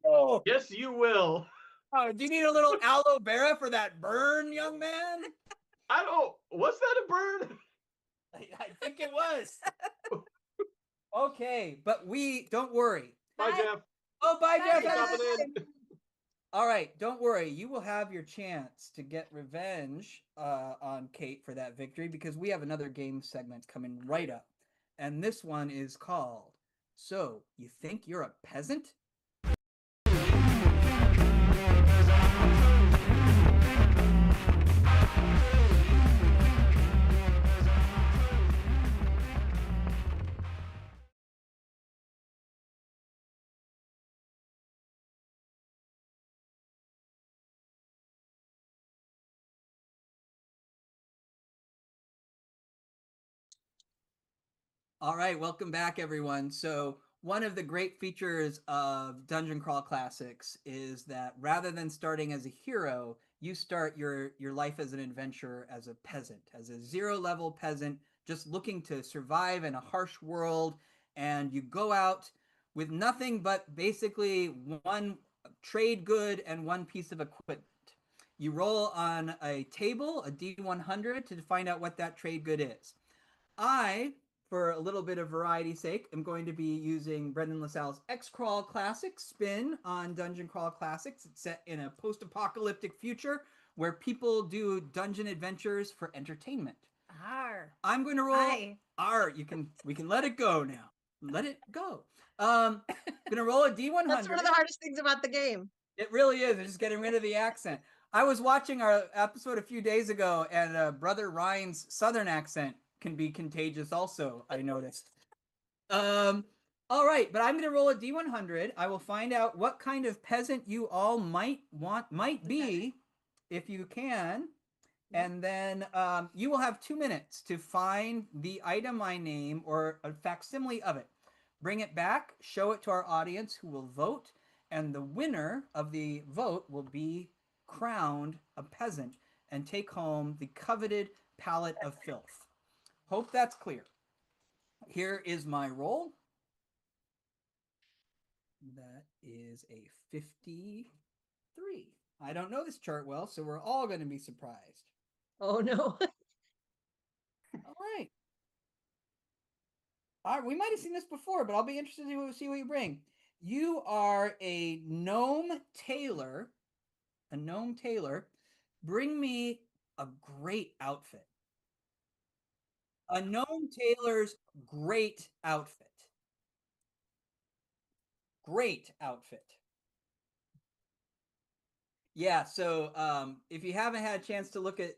[SPEAKER 2] Oh,
[SPEAKER 3] Yes, you will.
[SPEAKER 2] do you need a little aloe vera for that burn, young man?
[SPEAKER 3] I don't. Was that a burn?
[SPEAKER 2] I think it was. Okay, but we don't worry.
[SPEAKER 3] Bye,
[SPEAKER 4] Bye.
[SPEAKER 3] Jeff.
[SPEAKER 2] Oh, bye,
[SPEAKER 4] Bye,
[SPEAKER 2] Jeff.
[SPEAKER 3] Thanks for stopping in.
[SPEAKER 2] All right, don't worry. You will have your chance to get revenge on Kate for that victory because we have another game segment coming right up. And this one is called So You Think You're a Peasant? All right, welcome back, everyone. So, one of the great features of Dungeon Crawl Classics is that rather than starting as a hero, you start your life as an adventurer as a peasant, as a 0-level peasant, just looking to survive in a harsh world. And you go out with nothing but basically one trade good and one piece of equipment. You roll on a table, a D100, to find out what that trade good is. I, for a little bit of variety's sake, am going to be using Brendan LaSalle's X-Crawl Classic spin on Dungeon Crawl Classics. It's set in a post-apocalyptic future where people do dungeon adventures for entertainment.
[SPEAKER 4] Arr.
[SPEAKER 2] I'm going to roll
[SPEAKER 4] Aye.
[SPEAKER 2] R. We can let it go now. Let it go. Gonna roll a D100.
[SPEAKER 5] That's one of the hardest things about the game.
[SPEAKER 2] It really is. It's just getting rid of the accent. I was watching our episode a few days ago, and Brother Ryan's Southern accent can be contagious also, I noticed. All right, but I'm going to roll a D100. I will find out what kind of peasant you all might be, if you can. And then you will have 2 minutes to find the item I name or a facsimile of it. Bring it back, show it to our audience who will vote, and the winner of the vote will be crowned a peasant and take home the coveted pallet of filth. Hope that's clear. Here is my roll. That is a 53. I don't know this chart well, so we're all going to be surprised.
[SPEAKER 5] Oh no.
[SPEAKER 2] All right. All right, we might have seen this before, but I'll be interested to see what you bring. You are a gnome tailor. A gnome tailor. Bring me a great outfit. A gnome tailor's great outfit. Great outfit. Yeah, so if you haven't had a chance to look at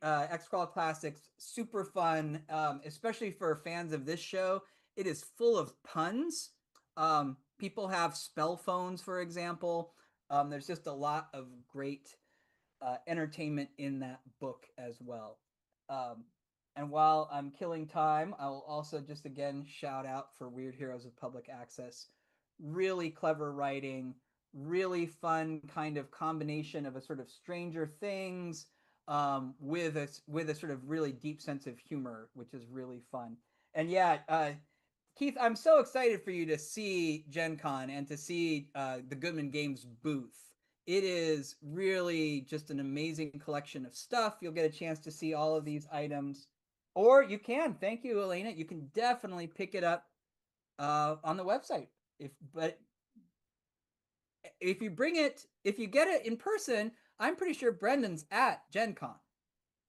[SPEAKER 2] X-Crawl Classics, super fun, especially for fans of this show. It is full of puns. People have spell phones, for example. There's just a lot of great entertainment in that book as well. And while I'm killing time, I'll also just again shout out for Weird Heroes of Public Access. Really clever writing, really fun kind of combination of a sort of Stranger Things with a sort of really deep sense of humor, which is really fun. And yeah, Keith, I'm so excited for you to see Gen Con and to see the Goodman Games booth. It is really just an amazing collection of stuff. You'll get a chance to see all of these items, or you can. Thank you, Elena. You can definitely pick it up on the website. But if you get it in person, I'm pretty sure Brendan's at Gen Con.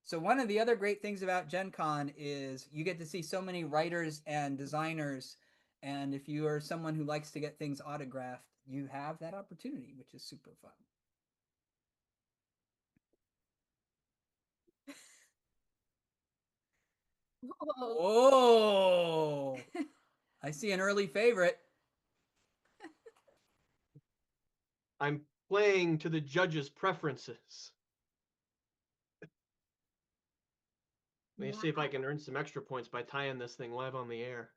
[SPEAKER 2] So one of the other great things about Gen Con is you get to see so many writers and designers. And if you are someone who likes to get things autographed, you have that opportunity, which is super fun.
[SPEAKER 4] Whoa.
[SPEAKER 2] Oh, I see an early favorite.
[SPEAKER 3] I'm playing to the judges' preferences. Let me see if I can earn some extra points by tying this thing live on the air.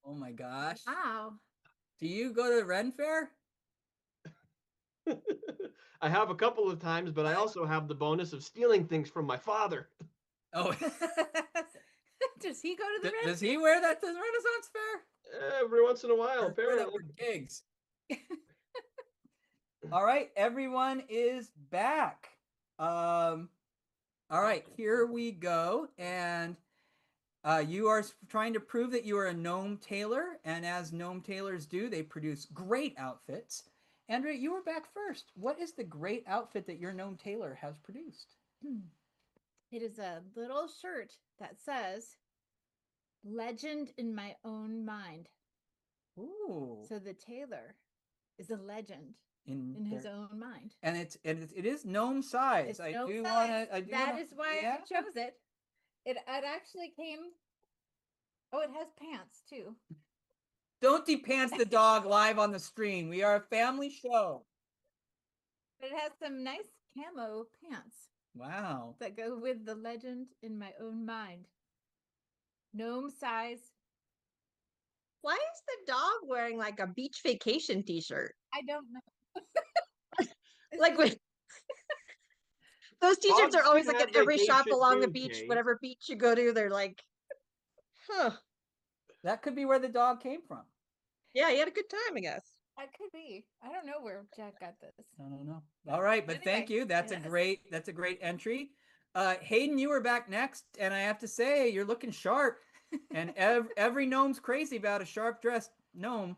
[SPEAKER 2] Oh my gosh.
[SPEAKER 4] Wow.
[SPEAKER 2] Do you go to the Ren Fair?
[SPEAKER 3] I have a couple of times, but I also have the bonus of stealing things from my father.
[SPEAKER 2] Oh,
[SPEAKER 4] Does he go to the
[SPEAKER 2] does he wear that to the Renaissance Fair?
[SPEAKER 3] Every once in a while,
[SPEAKER 2] Or wear that
[SPEAKER 3] apparently.
[SPEAKER 2] for gigs? All right, everyone is back. All right, here we go. And you are trying to prove that you are a gnome tailor, and as gnome tailors do, they produce great outfits. Andrea, you were back first. What is the great outfit that your gnome tailor has produced?
[SPEAKER 4] It is a little shirt that says "Legend in my own mind."
[SPEAKER 2] Ooh,
[SPEAKER 4] So the tailor is a legend in his
[SPEAKER 2] their-
[SPEAKER 4] own mind.
[SPEAKER 2] and it is gnome size.
[SPEAKER 4] It's
[SPEAKER 2] I
[SPEAKER 4] gnome
[SPEAKER 2] do
[SPEAKER 4] size.
[SPEAKER 2] want to. I do.
[SPEAKER 4] That
[SPEAKER 2] wanna,
[SPEAKER 4] is why
[SPEAKER 2] yeah.
[SPEAKER 4] I chose it. It actually came. Oh, it has pants too.
[SPEAKER 2] Don't depants the dog live on the stream. We are a family show.
[SPEAKER 4] But it has some nice camo pants
[SPEAKER 2] Wow.
[SPEAKER 4] that go with the legend in my own mind. Gnome size.
[SPEAKER 5] Why is the dog wearing like a beach vacation t-shirt?
[SPEAKER 4] I don't know.
[SPEAKER 5] Like with those t-shirts
[SPEAKER 3] Dogs
[SPEAKER 5] are always
[SPEAKER 3] can
[SPEAKER 5] like at
[SPEAKER 3] have
[SPEAKER 5] every shop
[SPEAKER 3] vacation
[SPEAKER 5] along the
[SPEAKER 3] too,
[SPEAKER 5] beach,
[SPEAKER 3] Kate.
[SPEAKER 5] whatever beach you go to, they're like, huh.
[SPEAKER 2] That could be where the dog came from.
[SPEAKER 5] Yeah, he had a good time, I guess.
[SPEAKER 4] That could be. I don't know where Jack got this.
[SPEAKER 2] I don't know. All right, but thank
[SPEAKER 4] Anyway,
[SPEAKER 2] you. That's
[SPEAKER 4] yes.
[SPEAKER 2] a great entry. Hayden, you were back next, and I have to say you're looking sharp. And every gnome's crazy about a sharp dressed gnome.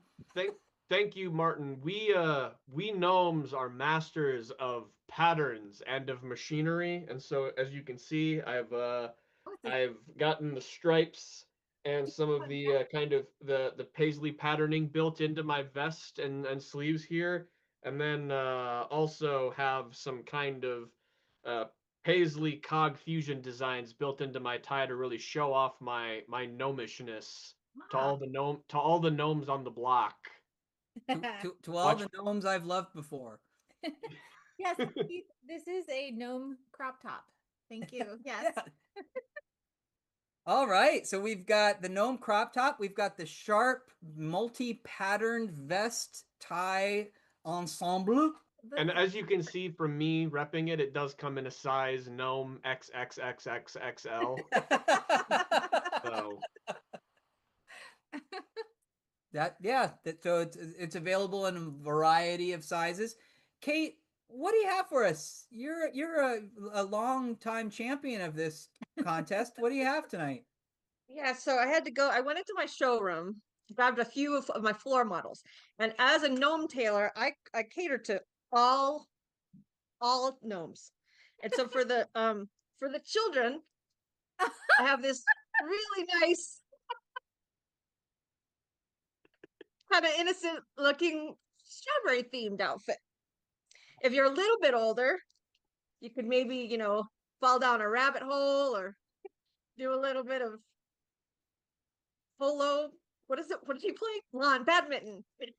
[SPEAKER 3] Thank you, Martin. We gnomes are masters of patterns and of machinery, and so as you can see,
[SPEAKER 4] Oh, it's a
[SPEAKER 3] I've gotten the stripes and some of the kind of the paisley patterning built into my vest and sleeves here, and then also have some kind of uh, paisley cog fusion designs built into my tie to really show off my gnomishness to
[SPEAKER 4] wow.
[SPEAKER 3] all the gnomes on the block.
[SPEAKER 2] To all
[SPEAKER 3] Watch.
[SPEAKER 2] the gnomes I've loved before.
[SPEAKER 4] Yes, this is a gnome crop top. Thank you. Yes.
[SPEAKER 2] Yeah. All right, so we've got the gnome crop top. We've got the sharp multi-patterned vest tie ensemble.
[SPEAKER 3] And as you can see from me repping it, it does come in a size gnome XXXXXL. So
[SPEAKER 2] So it's available in a variety of sizes. Kate, what do you have for us? You're a long time champion of this contest. What do you have tonight?
[SPEAKER 5] Yeah, so I went into my showroom, grabbed a few of my floor models. And as a gnome tailor, I cater to all gnomes. And so for the children, I have this really nice kind of innocent looking strawberry themed outfit. If you're a little bit older, you could maybe, fall down a rabbit hole or do a little bit of polo. What is it? What did he play? Lawn badminton.
[SPEAKER 2] Isn't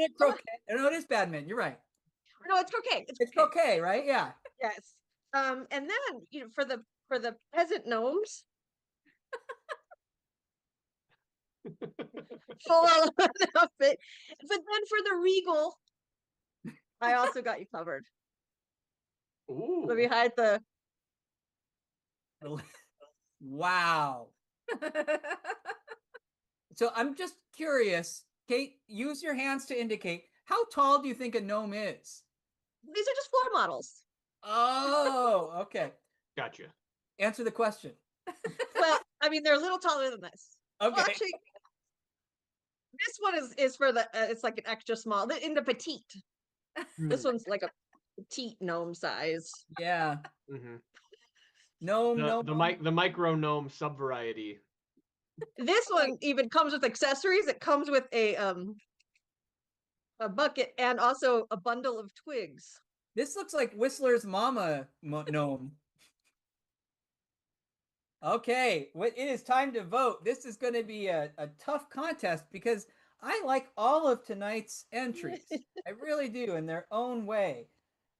[SPEAKER 2] it croquet? No, it is badminton. You're right.
[SPEAKER 5] no, it's okay.
[SPEAKER 2] It's croquet, right? Yeah.
[SPEAKER 5] Yes. And then, for the peasant gnomes, full on outfit. But then for the regal, I also got you covered. Let me
[SPEAKER 3] ooh.
[SPEAKER 5] hide the
[SPEAKER 2] Wow. So I'm just curious, Kate, use your hands to indicate How tall do you think a gnome is?
[SPEAKER 5] These are just floor models.
[SPEAKER 2] Oh, okay.
[SPEAKER 3] Gotcha.
[SPEAKER 2] Answer the question.
[SPEAKER 5] Well, I mean, they're a little taller than this. Well,
[SPEAKER 2] Okay.
[SPEAKER 5] actually, this one is for the. It's like an extra small. In the petite. This one's like a petite gnome size.
[SPEAKER 2] Yeah.
[SPEAKER 3] Mm-hmm.
[SPEAKER 2] Gnome,
[SPEAKER 3] The micro gnome subvariety.
[SPEAKER 5] This one even comes with accessories. It comes with a bucket and also a bundle of twigs.
[SPEAKER 2] This looks like Whistler's mama gnome. Okay, it is time to vote. This is going to be a tough contest because I like all of tonight's entries. I really do in their own way.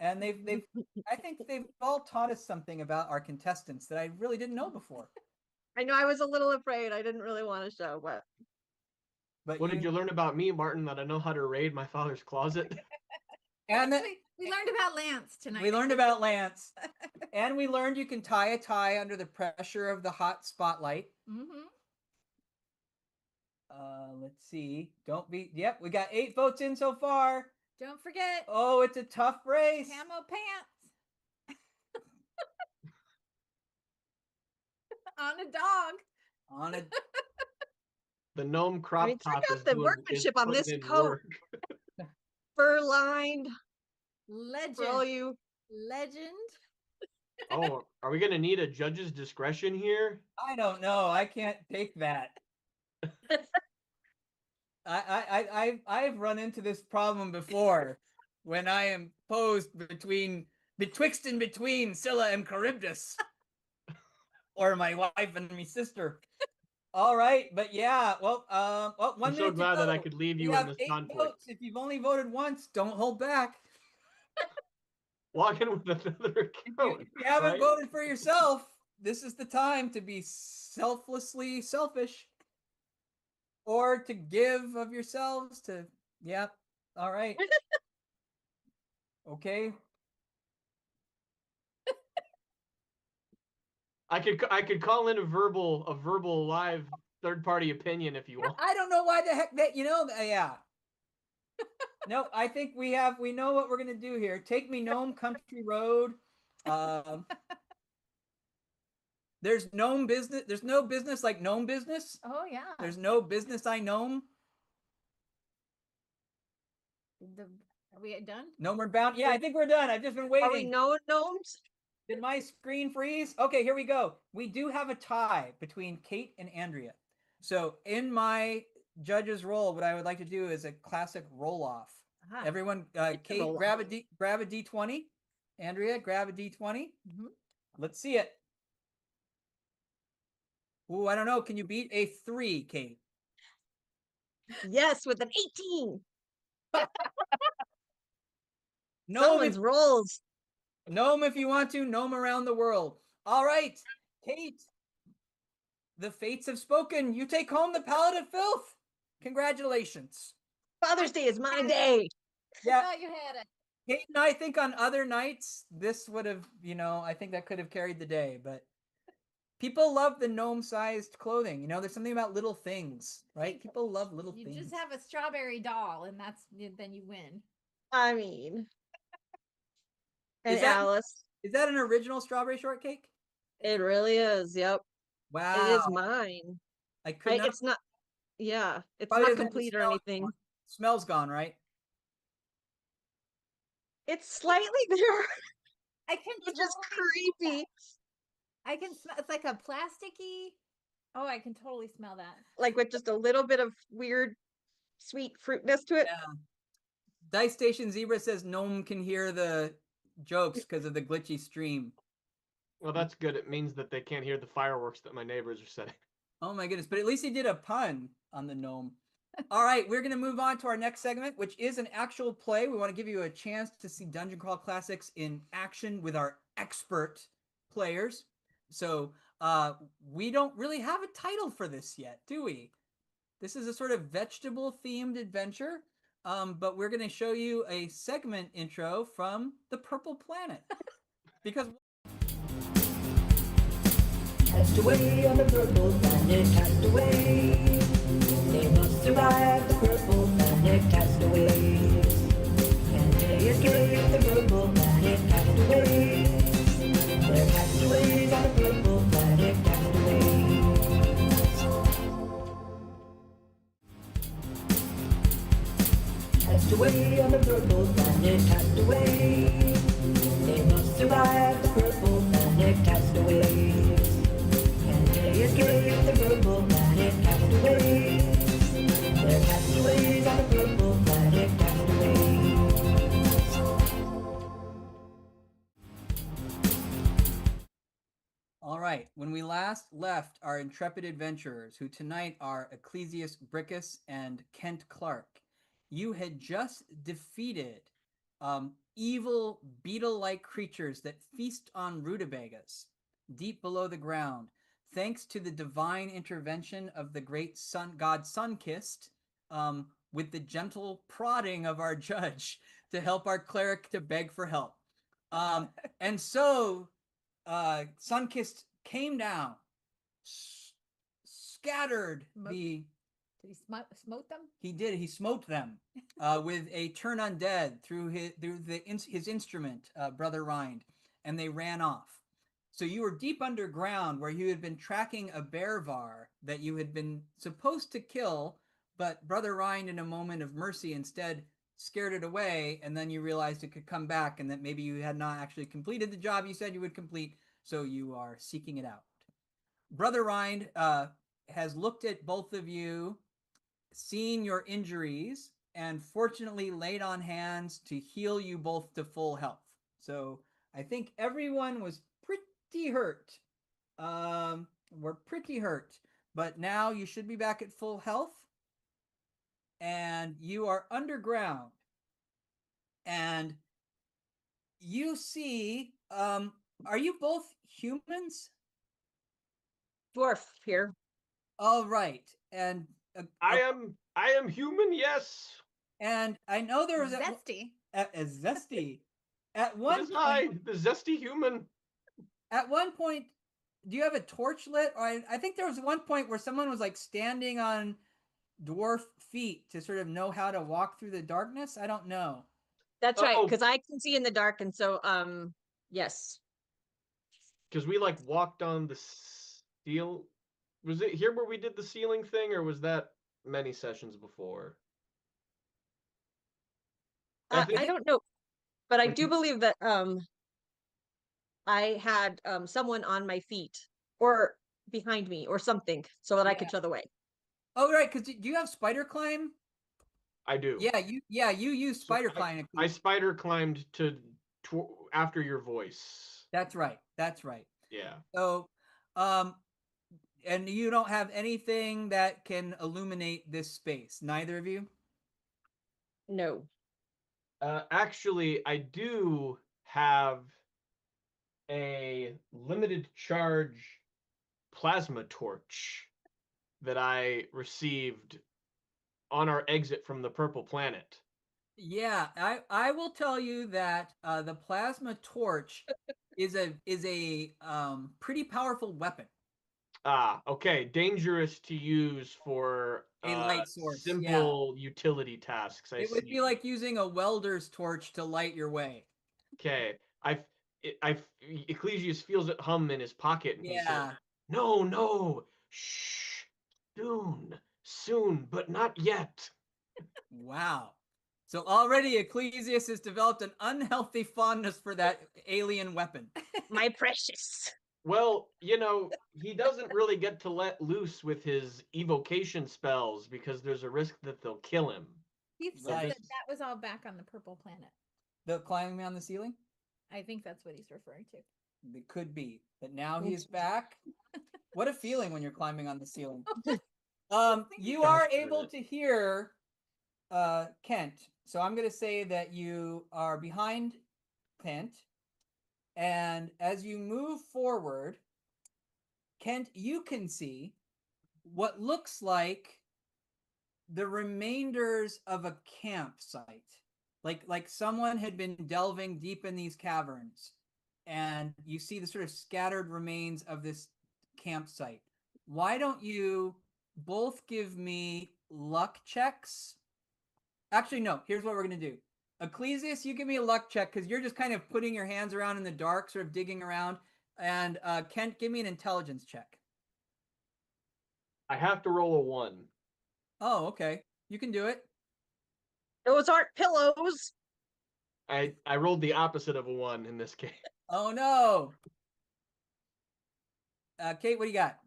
[SPEAKER 2] And I think they've all taught us something about our contestants that I really didn't know before.
[SPEAKER 5] I know I was a little afraid. I didn't really want to show, but
[SPEAKER 3] What did you learn about me, Martin, that I know how to raid my father's closet?
[SPEAKER 2] And
[SPEAKER 4] We learned about Lance tonight.
[SPEAKER 2] we learned about Lance. And we learned you can tie a tie under the pressure of the hot spotlight.
[SPEAKER 4] Mm-hmm.
[SPEAKER 2] Let's see. Don't be. Yep, we got 8 votes in so far.
[SPEAKER 4] Don't forget
[SPEAKER 2] Oh, it's a tough race.
[SPEAKER 4] camo pants on a dog.
[SPEAKER 2] On a
[SPEAKER 3] The gnome crop
[SPEAKER 5] I mean, check
[SPEAKER 3] top
[SPEAKER 5] out
[SPEAKER 3] is
[SPEAKER 5] the
[SPEAKER 3] doing-
[SPEAKER 5] workmanship
[SPEAKER 3] is
[SPEAKER 5] on this
[SPEAKER 3] putting in
[SPEAKER 5] coat.
[SPEAKER 3] work.
[SPEAKER 5] fur lined for all
[SPEAKER 4] Legend.
[SPEAKER 5] you.
[SPEAKER 4] Legend.
[SPEAKER 3] Oh, are we gonna need a judge's discretion here?
[SPEAKER 2] I don't know. I can't take that. I've run into this problem before when I am posed betwixt and between Scylla and Charybdis, or my wife and my sister. All right, but yeah, well, 1
[SPEAKER 3] I'm so
[SPEAKER 2] minute
[SPEAKER 3] glad
[SPEAKER 2] to
[SPEAKER 3] that I
[SPEAKER 2] go.
[SPEAKER 3] could leave
[SPEAKER 2] We
[SPEAKER 3] you in
[SPEAKER 2] have
[SPEAKER 3] this
[SPEAKER 2] 8
[SPEAKER 3] conflict.
[SPEAKER 2] votes. If you've only voted once, don't hold back.
[SPEAKER 3] Walk in with another account.
[SPEAKER 2] If you haven't
[SPEAKER 3] right?
[SPEAKER 2] voted for yourself, this is the time to be selflessly selfish, or to give of yourselves to. Yep. All right. Okay.
[SPEAKER 3] I could call in a verbal live third party opinion if you want.
[SPEAKER 2] I don't know why the heck that yeah. No, I think we know what we're gonna do here. Take me Gnome Country Road. There's gnome business. There's no business like gnome business.
[SPEAKER 4] Oh yeah.
[SPEAKER 2] There's no business I gnome.
[SPEAKER 4] Are we done?
[SPEAKER 2] No, we're bound. Yeah, I think we're done. I've just been waiting.
[SPEAKER 5] Are we gnomes?
[SPEAKER 2] Did my screen freeze? Okay, here we go. We do have a tie between Kate and Andrea. So in my judge's role, what I would like to do is a classic roll off.
[SPEAKER 4] Aha.
[SPEAKER 2] Everyone, Kate,
[SPEAKER 5] roll
[SPEAKER 2] grab a D20. Andrea, grab a D20.
[SPEAKER 4] Mhm.
[SPEAKER 2] Let's see it. Ooh, I don't know. Can you beat a 3, Kate?
[SPEAKER 5] Yes, with an 18.
[SPEAKER 2] Gnome
[SPEAKER 5] Someone's rolls.
[SPEAKER 2] if you want to. Gnome around the world. All right, Kate. The fates have spoken. You take home the Palette of Filth. Congratulations.
[SPEAKER 5] Father's Day is my day.
[SPEAKER 2] Yeah,
[SPEAKER 4] thought you had it.
[SPEAKER 2] Kate and I think on other nights, this would have, I think that could have carried the day, but people love the gnome-sized clothing. There's something about little things, right? People love little
[SPEAKER 4] You
[SPEAKER 2] things.
[SPEAKER 4] just have a strawberry doll, and then you win.
[SPEAKER 5] I mean, and
[SPEAKER 2] Is that-
[SPEAKER 5] Alice.
[SPEAKER 2] Is that an original strawberry shortcake?
[SPEAKER 5] It really is. Yep.
[SPEAKER 2] Wow.
[SPEAKER 5] It is mine.
[SPEAKER 2] I could not.
[SPEAKER 5] It's not. Yeah, it's
[SPEAKER 2] Probably
[SPEAKER 5] not
[SPEAKER 2] doesn't have the
[SPEAKER 5] complete or
[SPEAKER 2] smell
[SPEAKER 5] anything.
[SPEAKER 2] anymore. Smell's gone, right?
[SPEAKER 5] It's slightly there,
[SPEAKER 4] I can
[SPEAKER 5] which is
[SPEAKER 4] totally-
[SPEAKER 5] creepy.
[SPEAKER 4] I can smell. It's like a plasticky. Oh, I can totally smell that.
[SPEAKER 5] Like with just a little bit of weird, sweet fruitness to it.
[SPEAKER 2] Yeah. Dice Station Zebra says gnome can hear the jokes because of the glitchy stream.
[SPEAKER 3] Well, that's good. It means that they can't hear the fireworks that my neighbors are setting.
[SPEAKER 2] Oh my goodness, but at least he did a pun on the gnome. All right, we're going to move on to our next segment, which is an actual play. We want to give you a chance to see Dungeon Crawl Classics in action with our expert players. So we don't really have a title for this yet, do we? This is a sort of vegetable-themed adventure, but we're going to show you a segment intro from the Purple Planet. Because
[SPEAKER 6] Cast away on the purple planet, cast away. They must survive the purple planet, cast away. Castaway on the purple planet, castaway. They must survive the purple planet, castaways. Can they escape the purple planet, castaways? They're castaways on the purple planet, castaways.
[SPEAKER 2] All right. When we last left our intrepid adventurers, who tonight are Ecclesius Brickus and Kent Clark, you had just defeated evil beetle-like creatures that feast on rutabagas deep below the ground, thanks to the divine intervention of the great sun god Sunkist, with the gentle prodding of our judge to help our cleric to beg for help. And so Sunkist came down, scattered the.
[SPEAKER 4] Did he smote them?
[SPEAKER 2] He did. He smote them with a turn undead through his instrument, Brother Rind, and they ran off. So you were deep underground where you had been tracking a bearvar that you had been supposed to kill, but Brother Rind, in a moment of mercy, instead scared it away, and then you realized it could come back and that maybe you had not actually completed the job you said you would complete, so you are seeking it out. Brother Rind has looked at both of you, seen your injuries, and fortunately laid on hands to heal you both to full health. So I think everyone was pretty hurt. We're pretty hurt, but now you should be back at full health. And you are underground, and you see, are you both humans?
[SPEAKER 5] Dwarf here.
[SPEAKER 2] All right, and
[SPEAKER 3] I am human, yes.
[SPEAKER 2] and I know there was
[SPEAKER 4] Zesty.
[SPEAKER 2] a zesty. At
[SPEAKER 3] It
[SPEAKER 2] one
[SPEAKER 3] is
[SPEAKER 2] point,
[SPEAKER 3] I, the zesty human.
[SPEAKER 2] at one point, do you have a torch lit? Or I think there was one point where someone was like standing on dwarf feet to sort of know how to walk through the darkness. I don't know.
[SPEAKER 5] That's right,
[SPEAKER 3] Oh.
[SPEAKER 5] because I can see in the dark, and so yes.
[SPEAKER 3] Because we like walked on the steel. Was it here where we did the ceiling thing, or was that many sessions before?
[SPEAKER 5] I don't know, but I do believe that I had someone on my feet or behind me or something so that I could show the way.
[SPEAKER 2] Oh, right, because do you have spider climb?
[SPEAKER 3] I do.
[SPEAKER 2] Yeah, you use
[SPEAKER 3] So
[SPEAKER 2] spider climb.
[SPEAKER 3] I spider climbed to after your voice.
[SPEAKER 2] That's right. That's right.
[SPEAKER 3] Yeah.
[SPEAKER 2] So, and you don't have anything that can illuminate this space. Neither of you.
[SPEAKER 5] No.
[SPEAKER 3] Actually, I do have a limited charge plasma torch that I received on our exit from the purple planet.
[SPEAKER 2] Yeah, I will tell you that the plasma torch is a pretty powerful weapon.
[SPEAKER 3] Ah, okay. Dangerous to use for
[SPEAKER 2] A light source, yeah.
[SPEAKER 3] simple utility tasks. I
[SPEAKER 2] It would be
[SPEAKER 3] see.
[SPEAKER 2] like using a welder's torch to light your way.
[SPEAKER 3] Okay. Ecclesius feels it hum in his pocket, and he says,
[SPEAKER 2] Yeah.
[SPEAKER 3] "No, no, shh, soon, but not yet."
[SPEAKER 2] Wow. So already Ecclesius has developed an unhealthy fondness for that alien weapon.
[SPEAKER 5] My precious.
[SPEAKER 3] Well, he doesn't really get to let loose with his evocation spells because there's a risk that they'll kill him.
[SPEAKER 4] He
[SPEAKER 3] So
[SPEAKER 4] said
[SPEAKER 3] this-
[SPEAKER 4] that was all back on the purple planet.
[SPEAKER 2] The climbing on the ceiling?
[SPEAKER 4] I think that's what he's referring to.
[SPEAKER 2] It could be, but now he is back. What a feeling when you're climbing on the ceiling. You are able to hear Kent. So I'm going to say that you are behind Kent. And as you move forward, Kent, you can see what looks like the remainders of a campsite. Like someone had been delving deep in these caverns, and you see the sort of scattered remains of this campsite. Why don't you both give me luck checks? Actually, no. Here's what we're going to do. Ecclesius, you give me a luck check because you're just kind of putting your hands around in the dark, sort of digging around. And Kent, give me an intelligence check.
[SPEAKER 3] I have to roll a 1.
[SPEAKER 2] Oh, okay. You can do it.
[SPEAKER 5] Those aren't pillows.
[SPEAKER 3] I rolled the opposite of a 1 in this case.
[SPEAKER 2] Oh no. Kate, what do you got?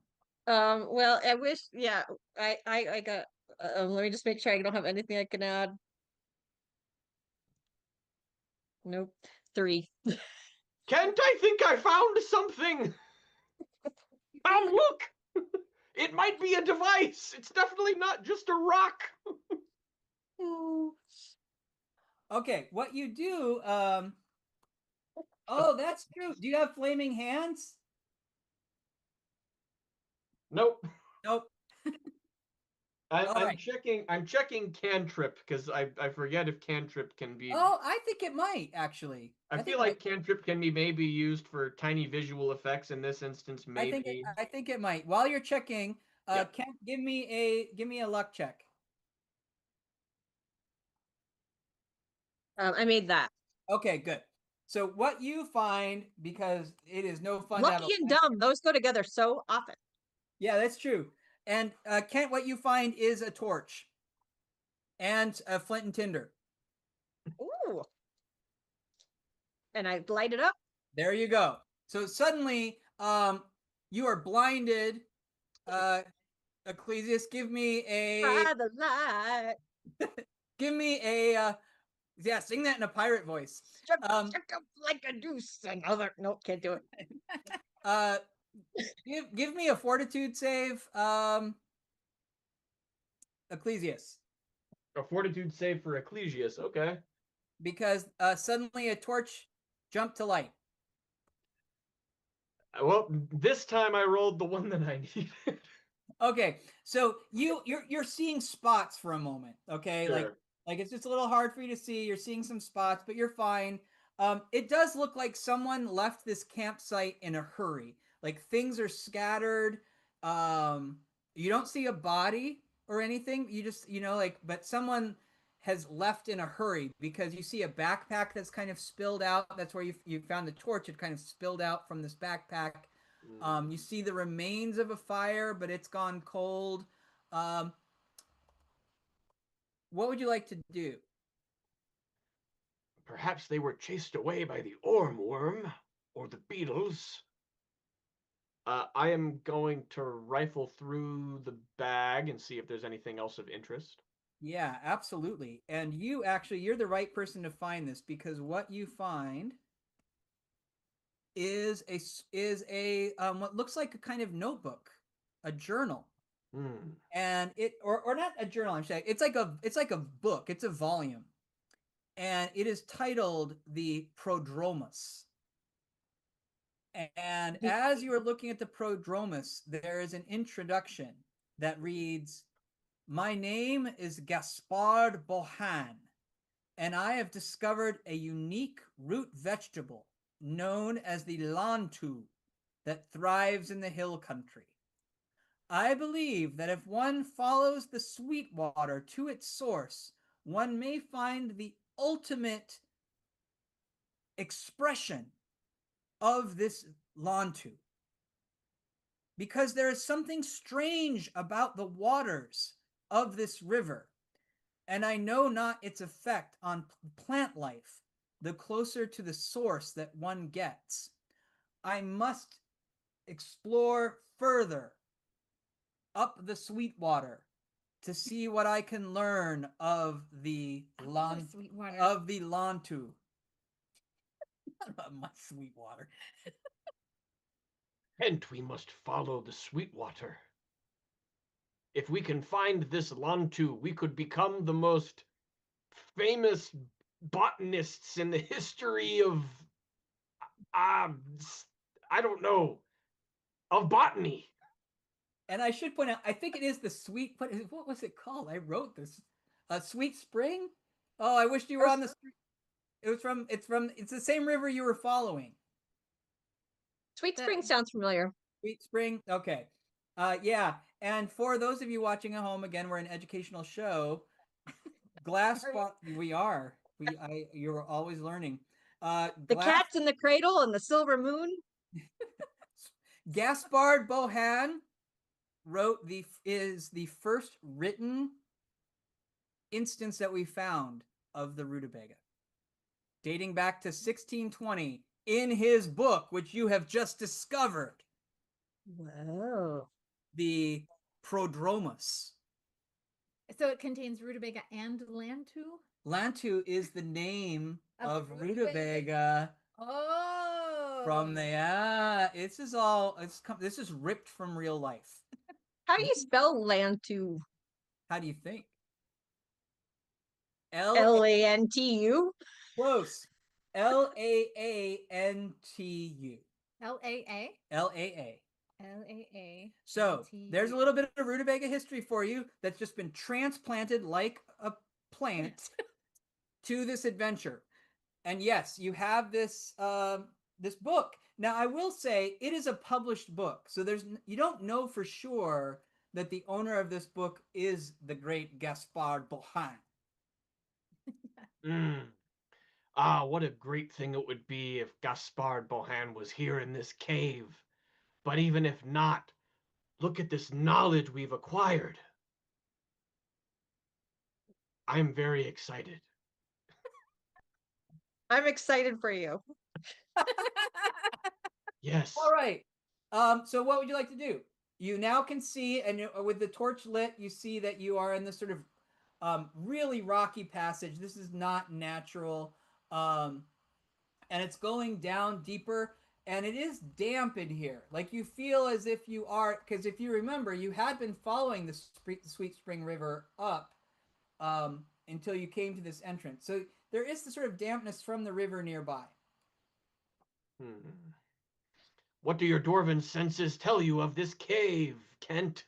[SPEAKER 5] Well, I wish, yeah, I got, let me just make sure I don't have anything I can add. Nope. 3.
[SPEAKER 3] Kent, I think I found something. Look. It might be a device. It's definitely not just a rock.
[SPEAKER 2] Okay, what you do, oh, that's true. Do you have flaming hands?
[SPEAKER 3] Nope.
[SPEAKER 2] Nope. All
[SPEAKER 3] I'm
[SPEAKER 2] right.
[SPEAKER 3] checking. I'm checking cantrip because I forget if cantrip can be.
[SPEAKER 2] Oh, I think it might actually.
[SPEAKER 3] I
[SPEAKER 2] think
[SPEAKER 3] feel like cantrip can be maybe used for tiny visual effects. In this instance, maybe.
[SPEAKER 2] I think it might. While you're checking,
[SPEAKER 3] Yep.
[SPEAKER 2] Kent, give me a luck check.
[SPEAKER 5] I made that.
[SPEAKER 2] Okay, good. So what you find, because it is no fun to have a
[SPEAKER 5] Lucky and dumb, those go together so often.
[SPEAKER 2] Yeah, that's true. And Kent, what you find is a torch and a flint and tinder.
[SPEAKER 5] Ooh. And I light it up.
[SPEAKER 2] There you go. So suddenly, you are blinded. Ecclesius, give me
[SPEAKER 5] By the light.
[SPEAKER 2] yeah, sing that in a pirate voice.
[SPEAKER 5] Struck up like a deuce. Another. Nope, can't do it.
[SPEAKER 2] Give me a fortitude save, Ecclesius,
[SPEAKER 3] A fortitude save for Ecclesius. Okay.
[SPEAKER 2] because suddenly a torch jumped to light.
[SPEAKER 3] Well, this time I rolled the one that I needed.
[SPEAKER 2] Okay, so you're seeing spots for a moment. Okay,
[SPEAKER 3] Sure.
[SPEAKER 2] like it's just a little hard for you to see. You're seeing some spots, but you're fine. It does look like someone left this campsite in a hurry. Like things are scattered. You don't see a body or anything. You just but someone has left in a hurry because you see a backpack that's kind of spilled out. That's where you found the torch. It kind of spilled out from this backpack. You see the remains of a fire, but it's gone cold. What would you like to do?
[SPEAKER 3] Perhaps they were chased away by the ormworm or the beetles. I am going to rifle through the bag and see if there's anything else of interest.
[SPEAKER 2] Yeah, absolutely. And you're the right person to find this, because what you find is a what looks like a kind of notebook, a journal. And or not a journal, I'm saying it's like a book, it's a volume. And it is titled the Prodromus. And as you are looking at the Prodromus, there is an introduction that reads, "My name is Gaspard Bohan, and I have discovered a unique root vegetable known as the lantu that thrives in the hill country. I believe that if one follows the sweet water to its source, one may find the ultimate expression of this lantu. Because there is something strange about the waters of this river, and I know not its effect on plant life the closer to the source that one gets. I must explore further up the Sweetwater to see what I can learn of the
[SPEAKER 4] Sweetwater.
[SPEAKER 2] of the lantu." My Sweetwater.
[SPEAKER 3] And we must follow the Sweetwater. If we can find this lantu, we could become the most famous botanists in the history of, I don't know, of botany.
[SPEAKER 2] And I should point out, I think it is the sweet. What was it called? I wrote this. Sweet Spring. Oh, I wished you were on the street. It's the same river you were following.
[SPEAKER 5] Sweet Spring sounds familiar.
[SPEAKER 2] Sweet Spring. Okay. Yeah. And for those of you watching at home, again, we're an educational show. We are. You're always learning.
[SPEAKER 5] The Cats in the Cradle and the Silver Moon.
[SPEAKER 2] Gaspard Bohan is the first written instance that we found of the rutabaga, dating back to 1620 in his book, which you have just discovered,
[SPEAKER 5] Whoa.
[SPEAKER 2] the Prodromus.
[SPEAKER 4] So it contains rutabaga and lantu.
[SPEAKER 2] Lantu is the name
[SPEAKER 4] Of
[SPEAKER 2] of
[SPEAKER 4] the
[SPEAKER 2] rutabaga
[SPEAKER 4] Oh,
[SPEAKER 2] from the this is this is ripped from real life.
[SPEAKER 5] How do you spell Lantu?
[SPEAKER 2] How do you think? L
[SPEAKER 5] Lantu?
[SPEAKER 2] close. Laantu.
[SPEAKER 4] LAA.
[SPEAKER 2] LAA.
[SPEAKER 4] LAA.
[SPEAKER 2] So there's a little bit of rutabaga history for you that's just been transplanted like a plant to this adventure. And yes, you have this this book. Now I will say it is a published book, so you don't know for sure that the owner of this book is the great Gaspard Bohan.
[SPEAKER 3] Ah, what a great thing it would be if Gaspard Bohan was here in this cave. But even if not, look at this knowledge we've acquired. I'm very excited.
[SPEAKER 5] I'm excited for you.
[SPEAKER 3] Yes.
[SPEAKER 2] All right. So what would you like to do? You now can see, and with the torch lit, you see that you are in this sort of really rocky passage. This is not natural, and it's going down deeper, and it is damp in here. Like you feel as if you are, because if you remember, you had been following the Sweet Spring River up until you came to this entrance. So there is the sort of dampness from the river nearby.
[SPEAKER 3] What do your dwarven senses tell you of this cave, Kent?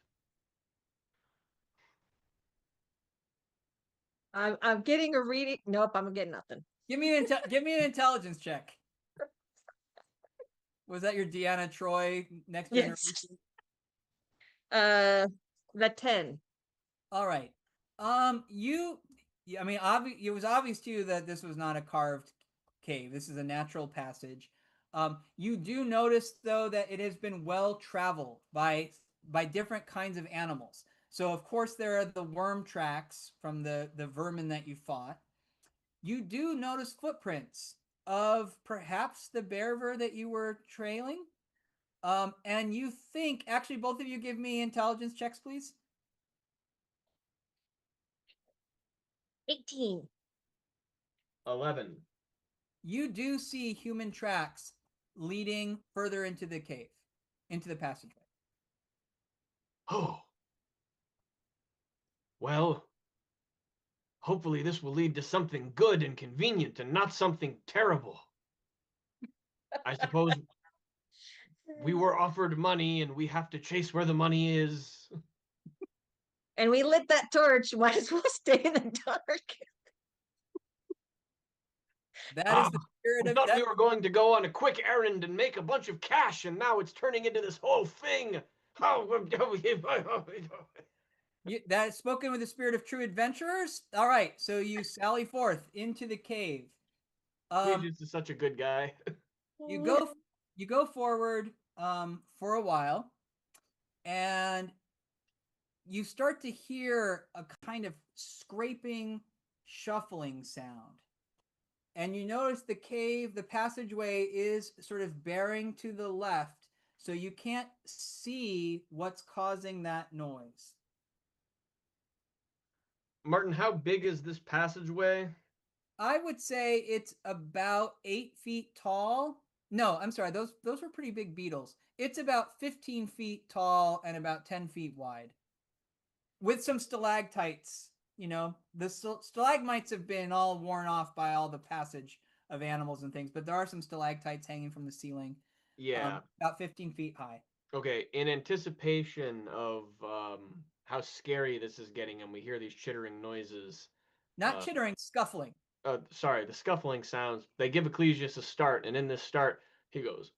[SPEAKER 5] I'm getting a reading. Nope, I'm getting nothing.
[SPEAKER 2] Give me an intelligence check. Was that your Deanna Troy next
[SPEAKER 5] Yes.
[SPEAKER 2] generation?
[SPEAKER 5] The 10.
[SPEAKER 2] All right. I mean, it was obvious to you that this was not a carved cave. This is a natural passage. You do notice though that it has been well traveled by different kinds of animals. So of course there are the worm tracks from the vermin that you fought. You do notice footprints of perhaps the bearver that you were trailing. And you think, actually, both of you give me intelligence checks, please.
[SPEAKER 5] 18.
[SPEAKER 3] 11.
[SPEAKER 2] You do see human tracks leading further into the cave, into the passageway.
[SPEAKER 3] Oh. Well, hopefully this will lead to something good and convenient and not something terrible. I suppose we were offered money and we have to chase where the money is.
[SPEAKER 5] And we lit that torch. Might as well stay in the dark.
[SPEAKER 2] That is the spirit
[SPEAKER 3] We
[SPEAKER 2] of
[SPEAKER 3] thought
[SPEAKER 2] that.
[SPEAKER 3] we were going to go on a quick errand and make a bunch of cash, and now it's turning into this whole thing.
[SPEAKER 2] That is spoken with the spirit of true adventurers. All right, so you sally forth into the cave.
[SPEAKER 3] Regis is such a good guy.
[SPEAKER 2] You go forward for a while, and you start to hear a kind of scraping, shuffling sound. And you notice the passageway is sort of bearing to the left, so you can't see what's causing that noise.
[SPEAKER 3] Martin, how big is this passageway?
[SPEAKER 2] I would say it's about 8 feet tall. No, I'm sorry, those were pretty big beetles. It's about 15 feet tall and about 10 feet wide, with some stalactites. You know, the stalagmites have been all worn off by all the passage of animals and things, but there are some stalactites hanging from the ceiling.
[SPEAKER 3] Yeah.
[SPEAKER 2] About 15 feet high.
[SPEAKER 3] Okay, in anticipation of how scary this is getting, and we hear these chittering noises.
[SPEAKER 2] Not chittering, scuffling.
[SPEAKER 3] Sorry, the scuffling sounds. They give Ecclesius a start, and in this start, he goes,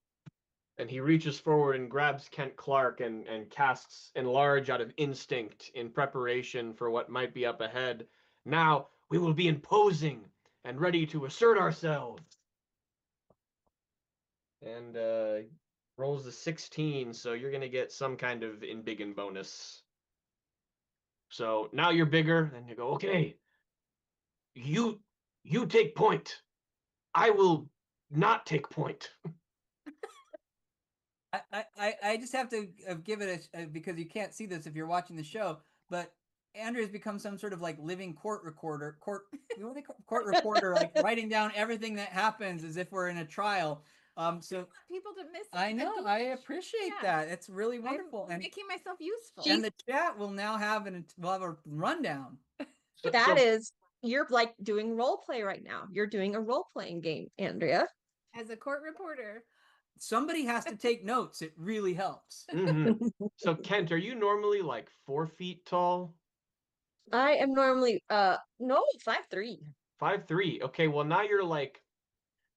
[SPEAKER 3] and he reaches forward and grabs Kent Clark and casts enlarge out of instinct in preparation for what might be up ahead. Now we will be imposing and ready to assert ourselves. And rolls a 16, so you're gonna get some kind of embiggen bonus. So now you're bigger, and you go, okay, you You take point. I will not take point.
[SPEAKER 2] I just have to give it because you can't see this if you're watching the show, but Andrew has become some sort of like living court reporter, court reporter, like writing down everything that happens as if we're in a trial. So
[SPEAKER 4] People to miss.
[SPEAKER 2] I know, I appreciate that. It's really wonderful,
[SPEAKER 4] I'm making myself useful.
[SPEAKER 2] and the chat will now have we'll have a rundown.
[SPEAKER 5] That is, you're like doing role play right now. You're doing a role playing game, Andrea.
[SPEAKER 4] As a court reporter.
[SPEAKER 2] Somebody has to take notes. It really helps.
[SPEAKER 3] Mm-hmm. So Kent, are you normally like 4 feet tall?
[SPEAKER 5] I am normally no 5'3".
[SPEAKER 3] 5'3". Okay, well now you're like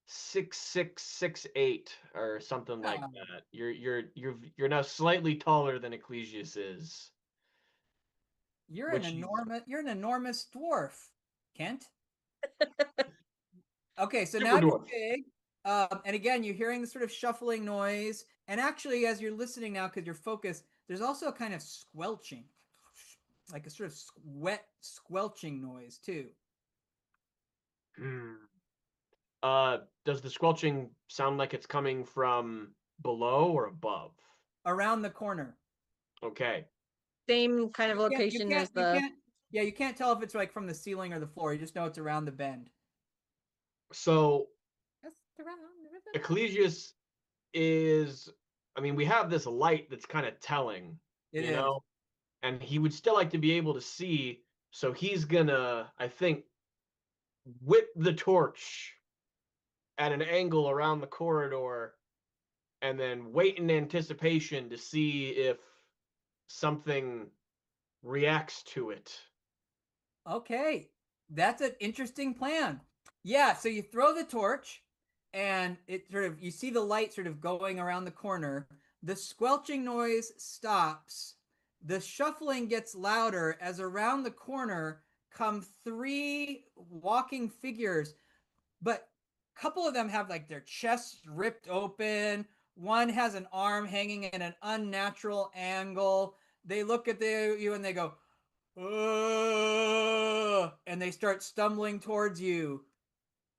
[SPEAKER 3] 6'6", 6'8", or something like that. You're now slightly taller than Ecclesius is.
[SPEAKER 2] You're an enormous dwarf, Kent. Okay, so now you're big. And again, you're hearing the sort of shuffling noise. And actually, as you're listening now, because you're focused, there's also a kind of squelching, like a sort of wet squelching noise too.
[SPEAKER 3] Does the squelching sound like it's coming from below or above?
[SPEAKER 2] Around the corner.
[SPEAKER 3] Okay.
[SPEAKER 5] Same kind of location as the.
[SPEAKER 2] You can't tell if it's like from the ceiling or the floor. You just know it's around the bend.
[SPEAKER 3] So
[SPEAKER 4] Just around the river.
[SPEAKER 3] Ecclesius is, I mean, we have this light that's kind of telling, you know, and he would still like to be able to see. So he's gonna, I think, whip the torch at an angle around the corridor and then wait in anticipation to see if something reacts to it.
[SPEAKER 2] Okay, that's an interesting plan. Yeah, so you throw the torch and it sort of, you see the light sort of going around the corner. The squelching noise stops. The shuffling gets louder as around the corner come 3 walking figures, but a couple of them have like their chests ripped open. One has an arm hanging in an unnatural angle. They look at you and they go, and they start stumbling towards you,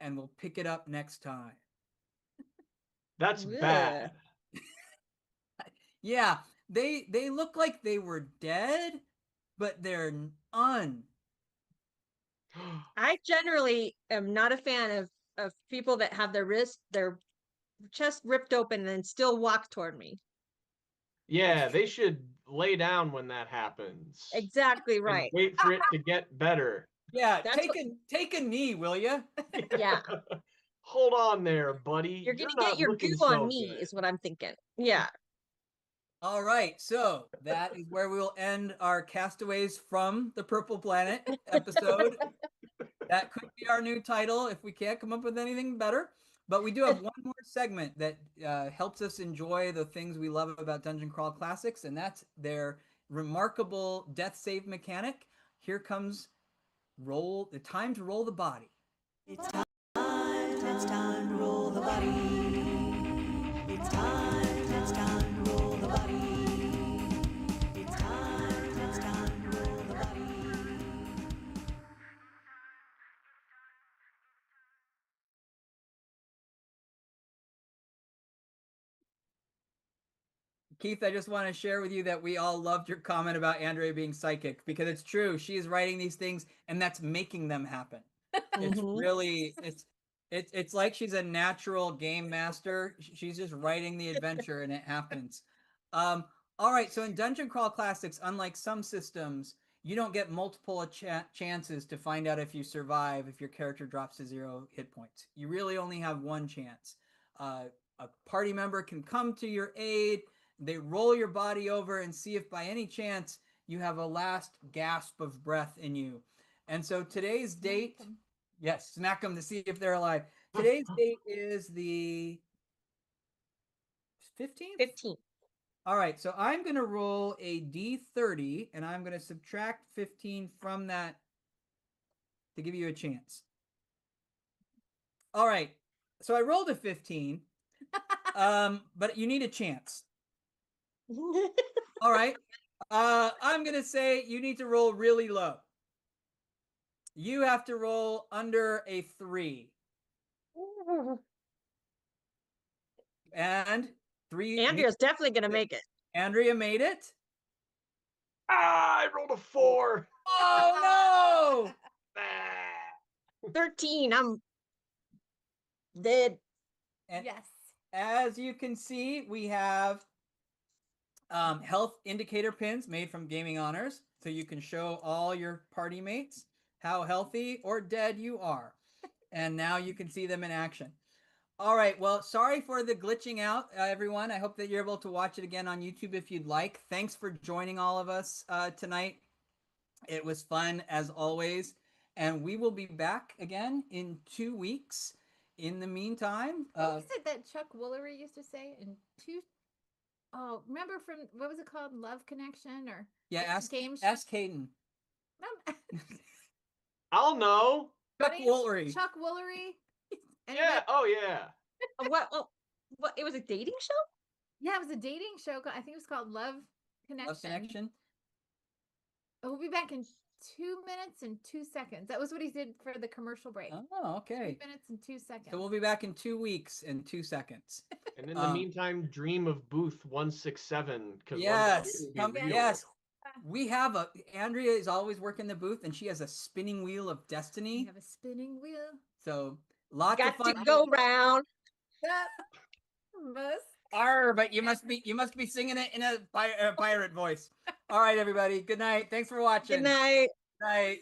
[SPEAKER 2] and we'll pick it up next time.
[SPEAKER 3] That's bad.
[SPEAKER 2] Yeah, they look like they were dead, but they're
[SPEAKER 5] I generally am not a fan of people that have their chest ripped open and then still walk toward me.
[SPEAKER 3] Yeah, they should lay down when that happens.
[SPEAKER 5] Exactly right.
[SPEAKER 3] And wait for it to get better.
[SPEAKER 2] Yeah, take a knee, will you?
[SPEAKER 5] Yeah.
[SPEAKER 3] Hold on there, buddy.
[SPEAKER 5] You're gonna get your goo on me, is what I'm thinking. Yeah.
[SPEAKER 2] All right, so that is where we will end our Castaways from the Purple Planet episode. That could be our new title if we can't come up with anything better. But we do have one more segment that helps us enjoy the things we love about Dungeon Crawl Classics, and that's their remarkable death save mechanic. Here comes the time to roll the body.
[SPEAKER 6] It's time to roll the body. It's time to roll the body. It's time to roll the body.
[SPEAKER 2] Keith, I just want to share with you that we all loved your comment about Andrea being psychic, because it's true. She is writing these things and that's making them happen. It's really, it's like she's a natural game master. She's just writing the adventure and it happens. All right, so in Dungeon Crawl Classics, unlike some systems, you don't get multiple chances to find out if you survive if your character drops to 0 hit points. You really only have one chance. A party member can come to your aid. They roll your body over and see if by any chance you have a last gasp of breath in you. And so today's date, yes, smack them to see if they're alive. Today's date is the 15th?
[SPEAKER 5] 15.
[SPEAKER 2] All right, so I'm going to roll a d30 and I'm going to subtract 15 from that to give you a chance. All right, so I rolled a 15, but you need a chance. All right. I'm going to say you need to roll really low. You have to roll under a 3. And 3.
[SPEAKER 5] Andrea's definitely gonna make it.
[SPEAKER 2] Andrea made it.
[SPEAKER 3] I rolled a 4.
[SPEAKER 2] Oh no!
[SPEAKER 3] Ah.
[SPEAKER 5] 13. I'm dead.
[SPEAKER 2] And
[SPEAKER 4] Yes.
[SPEAKER 2] as you can see, we have health indicator pins made from Gaming Honors, so you can show all your party mates how healthy or dead you are. And now you can see them in action. All right. Well, sorry for the glitching out, everyone. I hope that you're able to watch it again on YouTube if you'd like. Thanks for joining all of us tonight. It was fun as always. And we will be back again in 2 weeks. In the meantime,
[SPEAKER 4] What was it that Chuck Woolery used to say? Oh, remember from what was it called? Love Connection or
[SPEAKER 2] yeah,
[SPEAKER 4] games?
[SPEAKER 2] ask Hayden.
[SPEAKER 3] I'll know.
[SPEAKER 2] Chuck Woolery.
[SPEAKER 4] Chuck Woolery.
[SPEAKER 3] Yeah. Oh, yeah.
[SPEAKER 5] What? Oh, what? It was a dating show?
[SPEAKER 4] Yeah, it was a dating show. I think it was called Love Connection.
[SPEAKER 2] Love Connection.
[SPEAKER 4] We'll be back in 2 minutes and 2 seconds. That was what he did for the commercial break.
[SPEAKER 2] Oh, okay.
[SPEAKER 4] 2 minutes and 2 seconds.
[SPEAKER 2] So we'll be back in 2 weeks and 2 seconds.
[SPEAKER 3] And in the meantime, dream of booth 167.
[SPEAKER 2] Yes.
[SPEAKER 3] One day it will be real.
[SPEAKER 2] Yes. We have Andrea is always working the booth, and she has a spinning wheel of
[SPEAKER 4] We
[SPEAKER 2] destiny.
[SPEAKER 4] have a spinning wheel.
[SPEAKER 2] So lots
[SPEAKER 5] Got
[SPEAKER 2] of fun.
[SPEAKER 5] to go round.
[SPEAKER 4] Must.
[SPEAKER 2] But you must be singing it in a pirate voice. All right, everybody. Good night. Thanks for watching.
[SPEAKER 5] Good night.
[SPEAKER 2] Night.